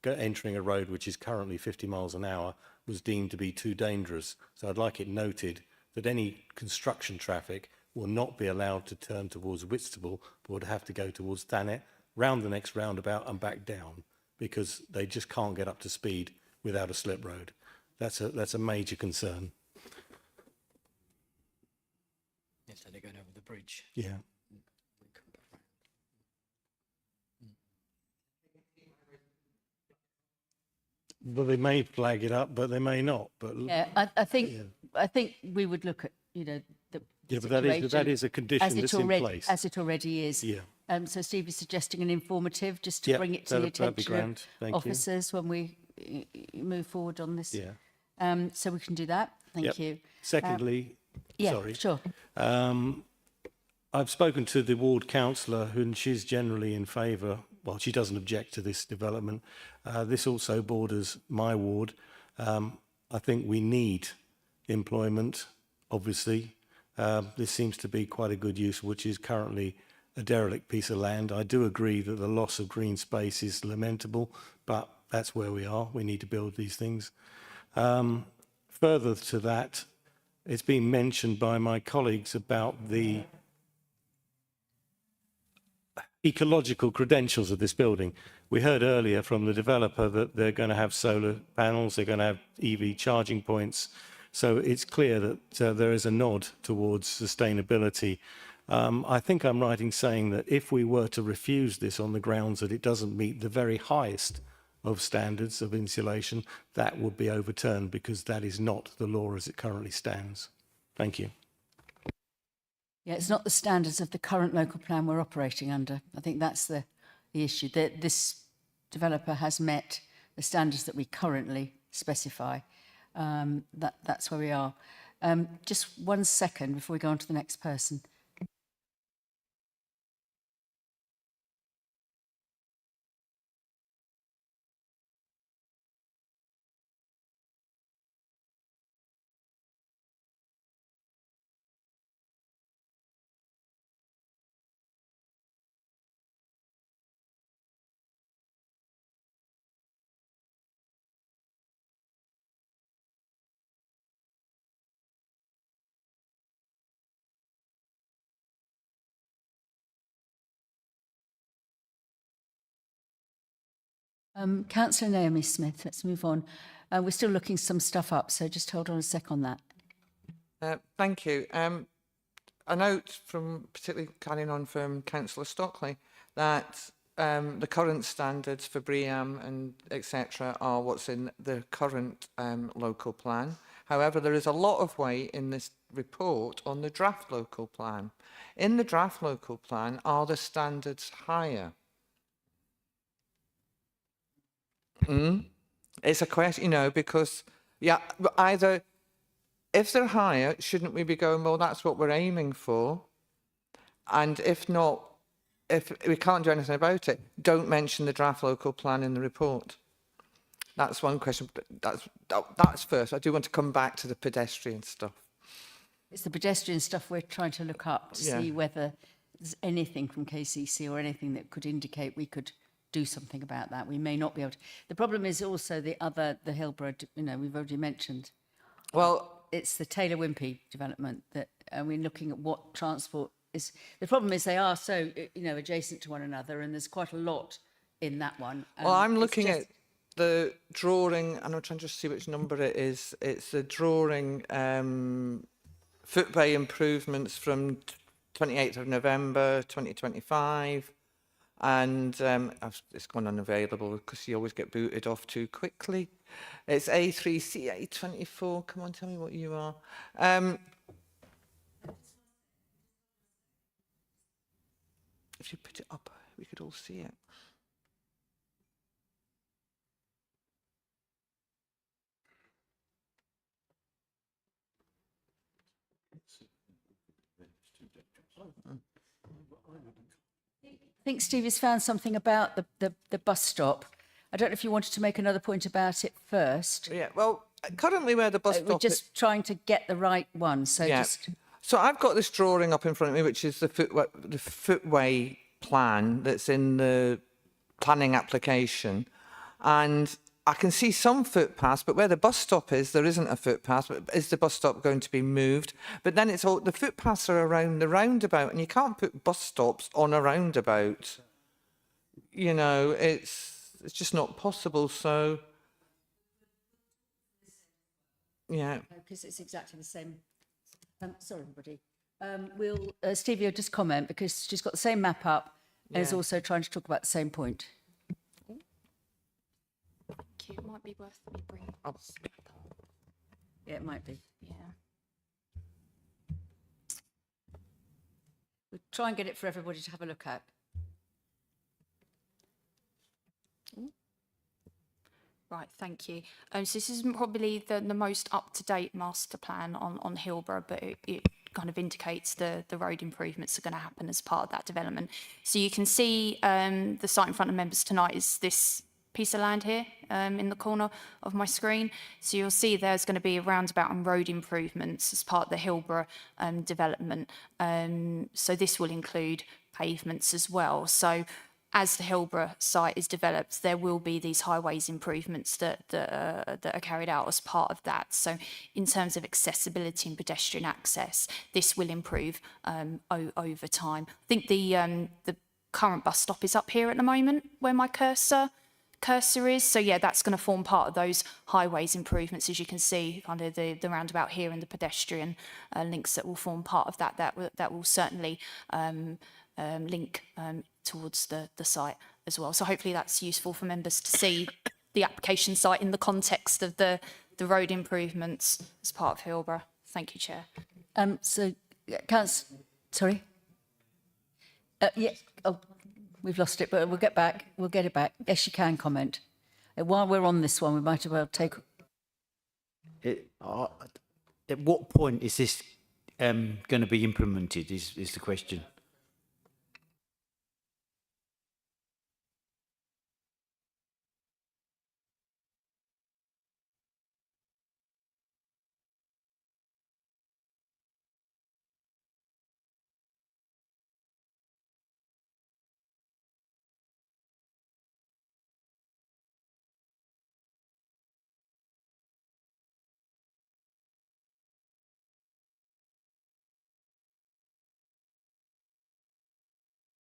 entering a road which is currently 50 miles an hour was deemed to be too dangerous. So I'd like it noted that any construction traffic will not be allowed to turn towards Whitstable, but would have to go towards Thanet, round the next roundabout and back down, because they just can't get up to speed without a slip road. That's a major concern. Yes, they're going over the bridge. Yeah. Well, they may flag it up, but they may not. But Yeah, I think we would look at, the yeah, but that is a condition that's in place. As it already is. Yeah. So Steve is suggesting an informative, just to bring it to the attention of officers when we move forward on this. Yeah. So we can do that. Thank you. Secondly, Yeah, sorry. sure. I've spoken to the ward councillor, and she's generally in favour. Well, she doesn't object to this development. This also borders my ward. I think we need employment, obviously. This seems to be quite a good use, which is currently a derelict piece of land. I do agree that the loss of green space is lamentable, but that's where we are. We need to build these things. Further to that, it's been mentioned by my colleagues about the ecological credentials of this building. We heard earlier from the developer that they're going to have solar panels, they're going to have EV charging points. So it's clear that there is a nod towards sustainability. I think I'm right in saying that if we were to refuse this on the grounds that it doesn't meet the very highest of standards of insulation, that would be overturned because that is not the law as it currently stands. Thank you. Yeah, it's not the standards of the current local plan we're operating under. I think that's the issue. This developer has met the standards that we currently specify. That's where we are. Just 1 second before we go on to the next person. Councillor Naomi Smith, let's move on. We're still looking some stuff up, so just hold on a sec on that. Thank you. A note from, particularly carrying on from Councillor Stockley, that the current standards for BREEAM and etc. are what's in the current local plan. However, there is a lot of weight in this report on the draft local plan. In the draft local plan, are the standards higher? It's a question, you know, because, yeah, either if they're higher, shouldn't we be going, well, that's what we're aiming for? And if not, if we can't do anything about it, don't mention the draft local plan in the report. That's one question. That's first. I do want to come back to the pedestrian stuff. It's the pedestrian stuff we're trying to look up to see whether there's anything from KCC or anything that could indicate we could do something about that. We may not be able to. The problem is also the Hillborough, you know, we've already mentioned. Well, it's the Taylor Wimpey development that we're looking at what transport is. The problem is they are so, you know, adjacent to one another, and there's quite a lot in that one. Well, I'm looking at the drawing, and I'm trying to see which number it is. It's the drawing footway improvements from 28th of November 2025. And it's gone unavailable because you always get booted off too quickly. It's A3CA24. Come on, tell me what you are. If you put it up, we could all see it. I think Steve has found something about the bus stop. I don't know if you wanted to make another point about it first. Yeah, well, currently where the bus stop We're just trying to get the right one, so So I've got this drawing up in front of me, which is the footway plan that's in the planning application. And I can see some footpaths, but where the bus stop is, there isn't a footpath. But is the bus stop going to be moved? But then it's all, the footpaths are around the roundabout, and you can't put bus stops on a roundabout. You know, it's just not possible. So, yeah. Because it's exactly the same. Sorry, everybody. Will Stevie will just comment because she's got the same map up and is also trying to talk about the same point. It might be worth me bringing. Yeah, it might be. Yeah. We'll try and get it for everybody to have a look at. Right, thank you. So this is probably the most up-to-date master plan on Hillborough, but it kind of indicates the road improvements are going to happen as part of that development. So you can see the site in front of members tonight is this piece of land here in the corner of my screen. So you'll see there's going to be a roundabout and road improvements as part of the Hillborough development. So this will include pavements as well. So as the Hillborough site is developed, there will be these highways improvements that are carried out as part of that. So in terms of accessibility and pedestrian access, this will improve over time. I think the current bus stop is up here at the moment where my cursor is. So yeah, that's going to form part of those highways improvements, as you can see, kind of the roundabout here and the pedestrian links that will form part of that. That will certainly link towards the site as well. So hopefully that's useful for members to see the application site in the context of the road improvements as part of Hillborough. Thank you, Chair. So, sorry? Yeah, oh, we've lost it, but we'll get back. We'll get it back. Yes, you can comment. While we're on this one, we might as well take... At what point is this going to be implemented is the question.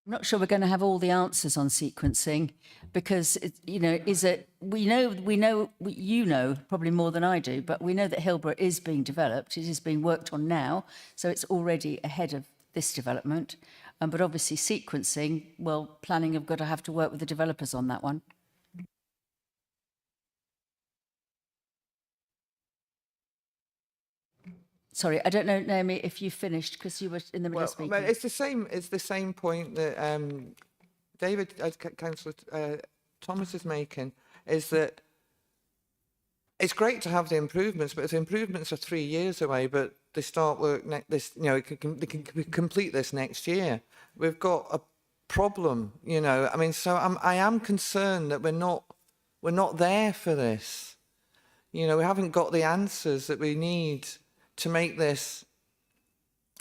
I'm not sure we're going to have all the answers on sequencing because, you know, you know probably more than I do, but we know that Hillborough is being developed. It is being worked on now, so it's already ahead of this development. But obviously sequencing, well, planning have got to have to work with the developers on that one. Sorry, I don't know, Naomi, if you finished because you were in the middle of speaking. It's the same. It's the same point that David, Councillor Thomas is making. Is that it's great to have the improvements, but if the improvements are 3 years away, but they start work they can complete this next year. We've got a problem, you know. I mean, so I am concerned that we're not there for this. You know, we haven't got the answers that we need to make this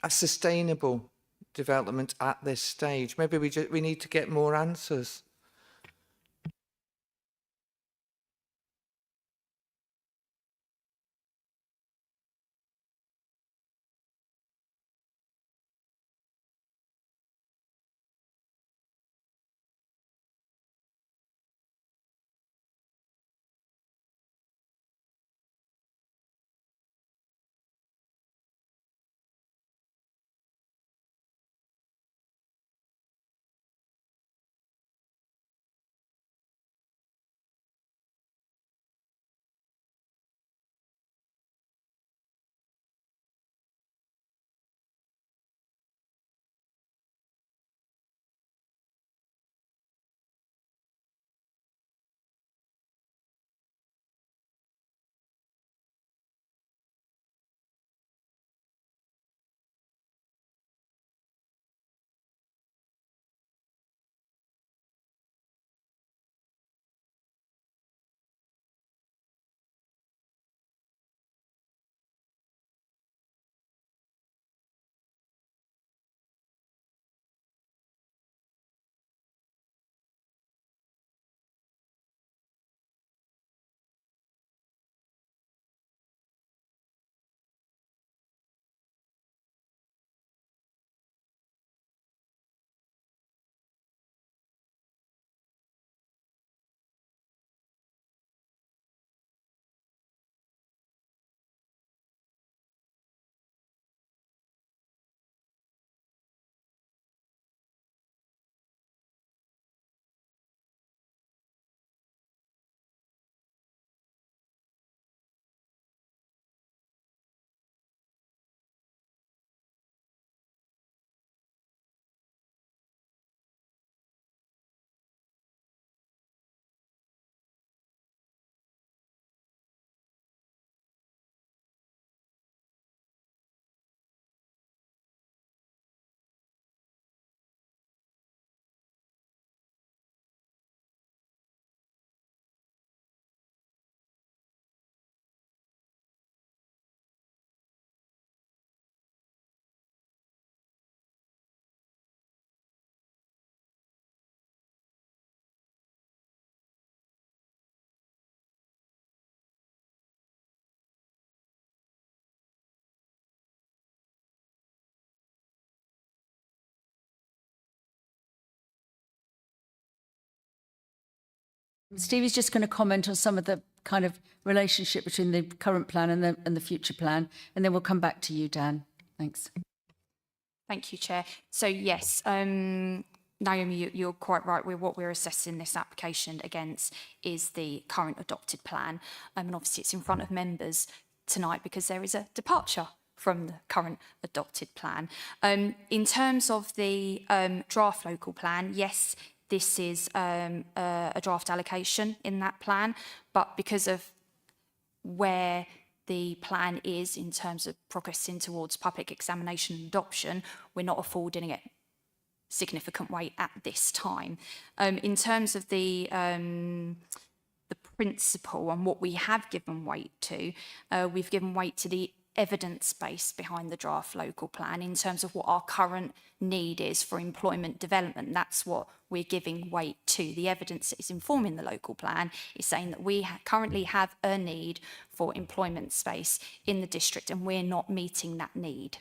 a sustainable development at this stage. Maybe we need to get more answers. Stevie's just going to comment on some of the kind of relationship between the current plan and the future plan, and then we'll come back to you, Dan. Thanks. Thank you, Chair. So yes, Naomi, you're quite right. What we're assessing this application against is the current adopted plan. And obviously it's in front of members tonight because there is a departure from the current adopted plan. In terms of the draft local plan, yes, this is a draft allocation in that plan, but because of where the plan is in terms of progressing towards public examination and adoption, we're not affording it significant weight at this time. In terms of the principle and what we have given weight to, we've given weight to the evidence base behind the draft local plan in terms of what our current need is for employment development. That's what we're giving weight to. The evidence that is informing the local plan is saying that we currently have a need for employment space in the district and we're not meeting that need.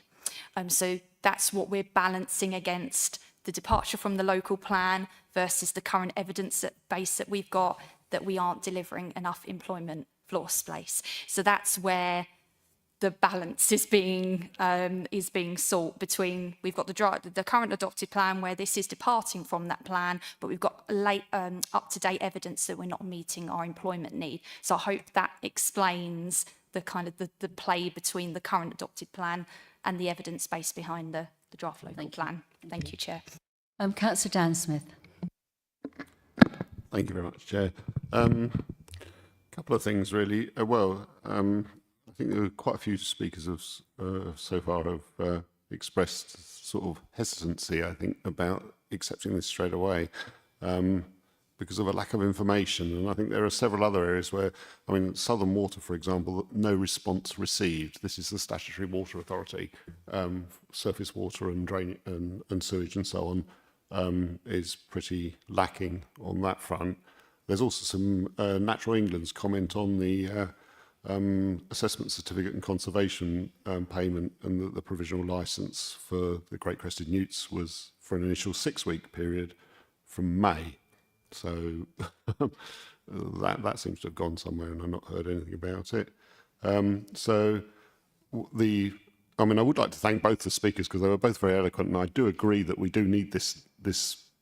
So that's what we're balancing against the departure from the local plan versus the current evidence base that we've got that we aren't delivering enough employment floor space. So that's where the balance is being sought between, we've got the current adopted plan where this is departing from that plan, but we've got up-to-date evidence that we're not meeting our employment need. So I hope that explains the kind of the play between the current adopted plan and the evidence base behind the draft local plan. Thank you, Chair. Councillor Dan Smith. Thank you very much, Chair. Couple of things, really. I think there are quite a few speakers so far have expressed sort of hesitancy, I think, about accepting this straight away because of a lack of information. And I think there are several other areas where, I mean, Southern Water, for example, no response received. This is the Statutory Water Authority. Surface water and drain and sewage and so on is pretty lacking on that front. There's also some Natural England's comment on the assessment certificate and conservation payment, and that the provisional licence for the Great Crested Newts was for an initial 6-week period from May. So that seems to have gone somewhere, and I've not heard anything about it. I mean, I would like to thank both the speakers because they were both very eloquent, and I do agree that we do need this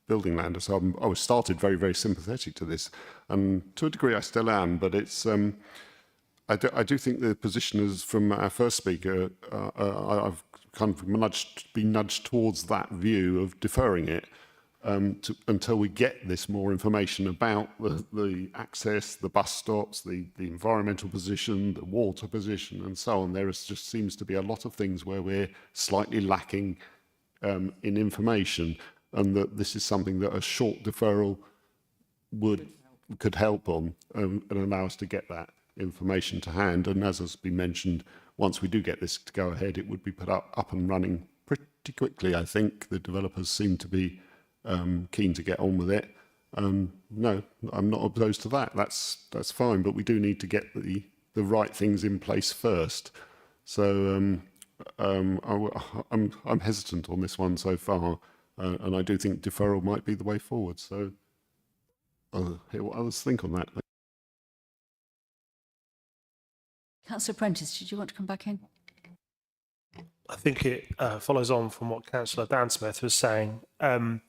building land. So I was started very, very sympathetic to this, and to a degree I still am, but it's I do think the position is from our first speaker, I've kind of been nudged towards that view of deferring it until we get this more information about the access, the bus stops, the environmental position, the water position, and so on. There just seems to be a lot of things where we're slightly lacking in information, and that this is something that a short deferral could help on and allow us to get that information to hand. And as has been mentioned, once we do get this to go ahead, it would be put up and running pretty quickly. I think the developers seem to be keen to get on with it. No, I'm not opposed to that. That's fine, but we do need to get the right things in place first. So I'm hesitant on this one so far, and I do think deferral might be the way forward. So I'll hear what others think on that. Councillor Prentice, did you want to come back in? I think it follows on from what Councillor Dan Smith was saying. I'm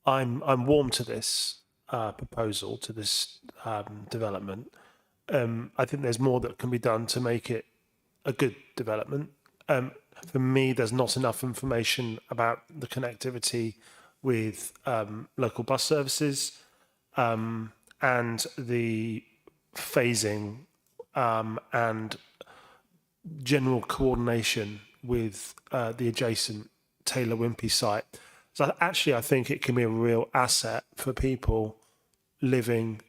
warm to this proposal, to this development. I think there's more that can be done to make it a good development. For me, there's not enough information about the connectivity with local bus services and the phasing and general coordination with the adjacent Taylor Wimpey site. So actually, I think it can be a real asset for people living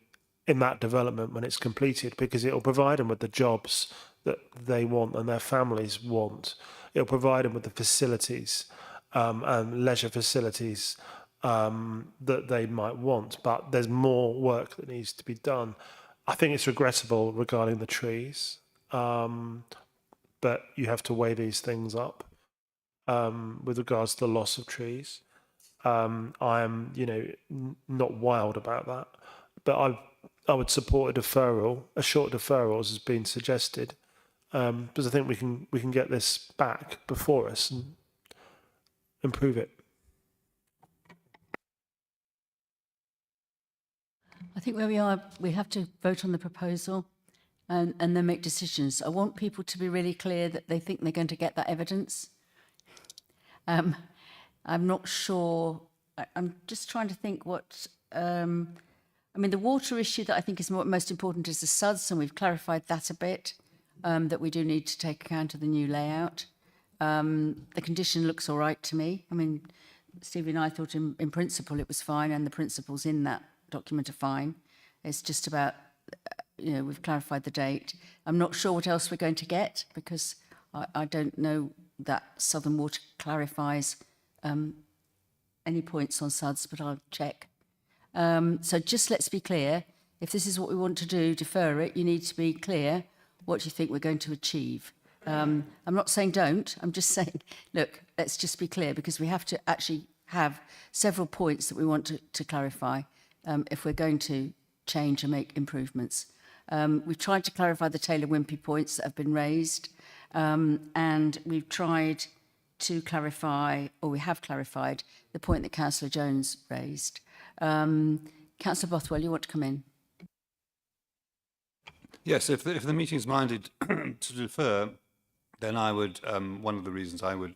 in that development when it's completed, because it will provide them with the jobs that they want and their families want. It will provide them with the facilities and leisure facilities that they might want. But there's more work that needs to be done. I think it's regrettable regarding the trees, but you have to weigh these things up with regards to the loss of trees. I am, not wild about that, but I would support a deferral, a short deferral, as has been suggested, because I think we can get this back before us and improve it. I think where we are, we have to vote on the proposal and then make decisions. I want people to be really clear that they think they're going to get that evidence. I'm not sure. I'm just trying to think what. I mean, the water issue that I think is most important is the SUDS, and we've clarified that a bit, that we do need to take account of the new layout. The condition looks all right to me. I mean, Stevie and I thought in principle it was fine, and the principles in that document are fine. It's just about, we've clarified the date. I'm not sure what else we're going to get, because I don't know that Southern Water clarifies any points on SUDS, but I'll check. So just let's be clear. If this is what we want to do, defer it, you need to be clear what you think we're going to achieve. I'm not saying don't, I'm just saying, look, let's just be clear, because we have to actually have several points that we want to clarify if we're going to change and make improvements. We've tried to clarify the Taylor Wimpey points that have been raised, and we've tried to clarify, or we have clarified, the point that Councillor Jones raised. Councillor Bothwell, you want to come in? Yes, if the meeting's minded to defer, then I would, one of the reasons I would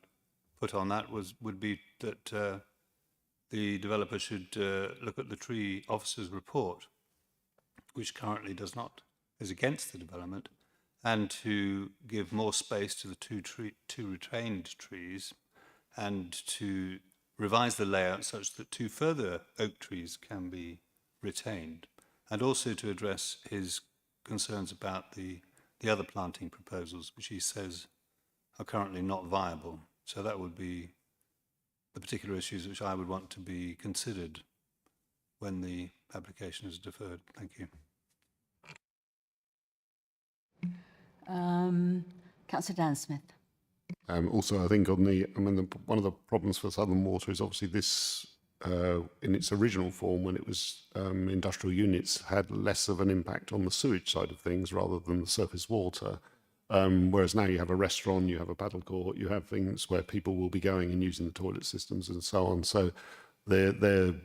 put on that would be that the developer should look at the tree officer's report, which currently is against the development, and to give more space to the two retained trees, and to revise the layout such that 2 further oak trees can be retained, and also to address his concerns about the other planting proposals, which he says are currently not viable. So that would be the particular issues which I would want to be considered when the application is deferred. Thank you. Councillor Dan Smith. Also, I think one of the problems for Southern Water is obviously this, in its original form, when it was industrial units, had less of an impact on the sewage side of things rather than the surface water. Whereas now you have a restaurant, you have a paddle court, you have things where people will be going and using the toilet systems and so on. So the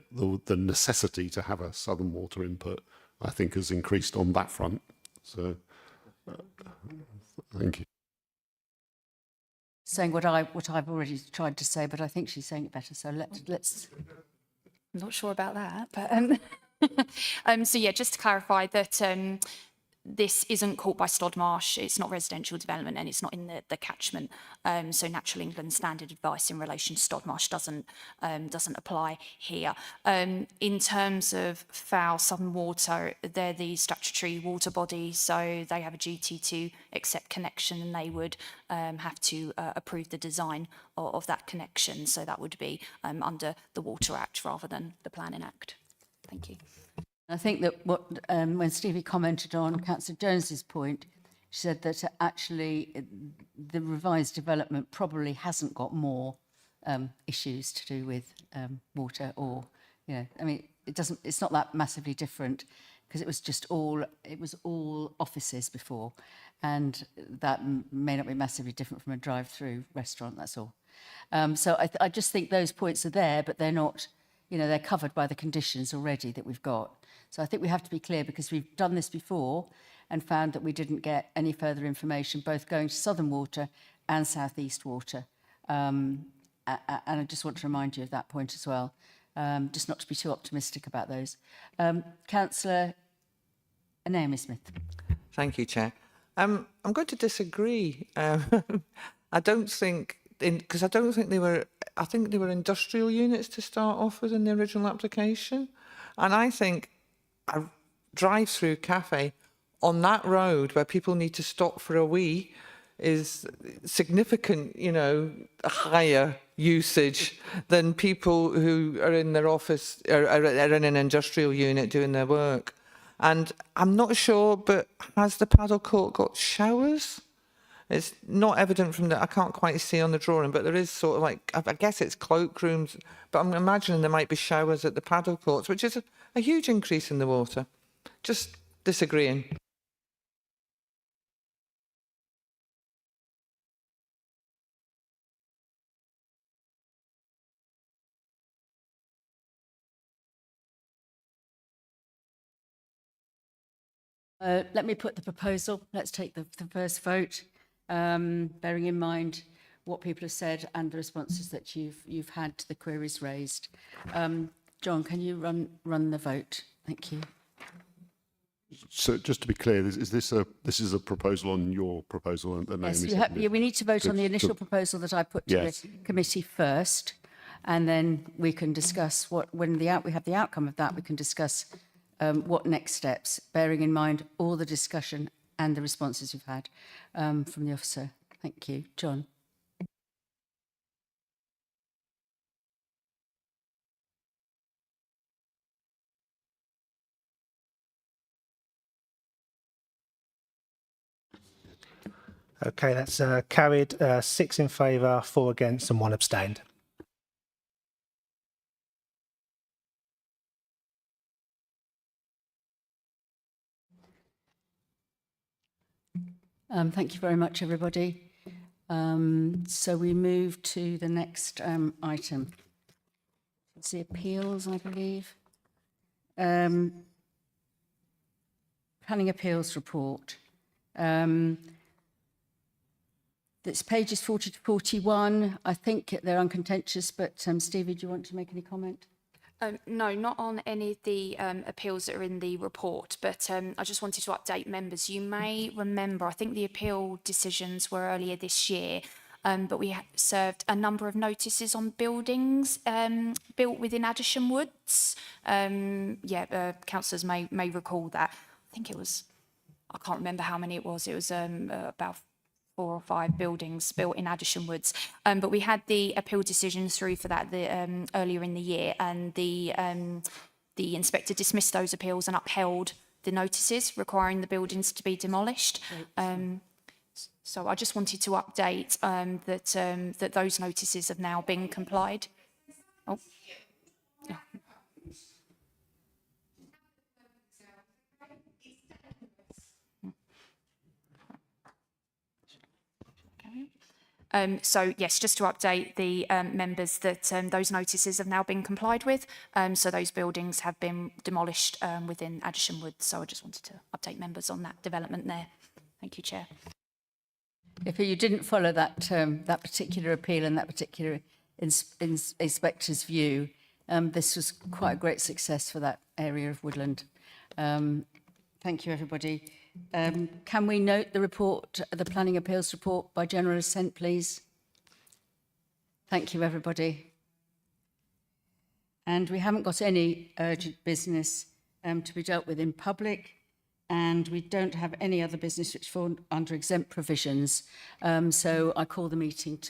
necessity to have a Southern Water input, I think, has increased on that front. So thank you. Saying what I've already tried to say, but I think she's saying it better. So let's. I'm not sure about that, but so yeah, just to clarify that this isn't caught by Stodmarsh, it's not residential development, and it's not in the catchment. So Natural England standard advice in relation to Stodmarsh doesn't apply here. In terms of FAO, Southern Water, they're the statutory water body, so they have a duty to accept connection, and they would have to approve the design of that connection. So that would be under the Water Act rather than the Planning Act. Thank you. I think that when Stevie commented on Councillor Jones's point, she said that actually the revised development probably hasn't got more issues to do with water, or, you know, I mean, it's not that massively different, because it was all offices before, and that may not be massively different from a drive-through restaurant, that's all. So I just think those points are there, but they're not, you know, they're covered by the conditions already that we've got. So I think we have to be clear, because we've done this before and found that we didn't get any further information, both going to Southern Water and South East Water. And I just want to remind you of that point as well, just not to be too optimistic about those. Councillor Naomi Smith. Thank you, Chair. I'm going to disagree. I don't think, because I don't think I think they were industrial units to start off with in the original application. And I think a drive-through cafe on that road where people need to stop for a wee is significant, you know, higher usage than people who are in their office or are in an industrial unit doing their work. And I'm not sure, but has the paddle court got showers? It's not evident from I can't quite see on the drawing, but there is sort of like, I guess it's cloakrooms, but I'm imagining there might be showers at the paddle courts, which is a huge increase in the water. Just disagreeing. Let me put the proposal. Let's take the first vote, bearing in mind what people have said and the responses that you've had to the queries raised. John, can you run the vote? Thank you. So just to be clear, this is a proposal on your proposal, and Yes, we need to vote on the initial proposal that I put to the committee first, and then we can discuss when we have the outcome of that. We can discuss what next steps, bearing in mind all the discussion and the responses you've had from the officer. Thank you. John. Okay, that's carried. 6 in favour, 4 against and 1 abstained. Thank you very much, everybody. So we move to the next item. It's the appeals, I believe. Planning appeals report. It's pages 40 to 41. I think they're uncontentious, but Stevie, do you want to make any comment? No, not on any of the appeals that are in the report, but I just wanted to update members. You may remember, I think the appeal decisions were earlier this year, but we served a number of notices on buildings built within Addisham Woods. Councillors may recall that. I think it was, I can't remember how many it was. It was about 4 or 5 buildings built in Addisham Woods. But we had the appeal decisions through for that earlier in the year, and the inspector dismissed those appeals and upheld the notices requiring the buildings to be demolished. So I just wanted to update that those notices have now been complied. Oh. Yeah. So yes, just to update the members that those notices have now been complied with. So those buildings have been demolished within Addisham Woods. So I just wanted to update members on that development there. Thank you, Chair. If you didn't follow that that particular appeal and that particular inspector's view, this was quite a great success for that area of woodland. Thank you, everybody. Can we note the report, the planning appeals report by general assent, please? Thank you, everybody. And we haven't got any urgent business to be dealt with in public, and we don't have any other business which fall under exempt provisions. So I call the meeting to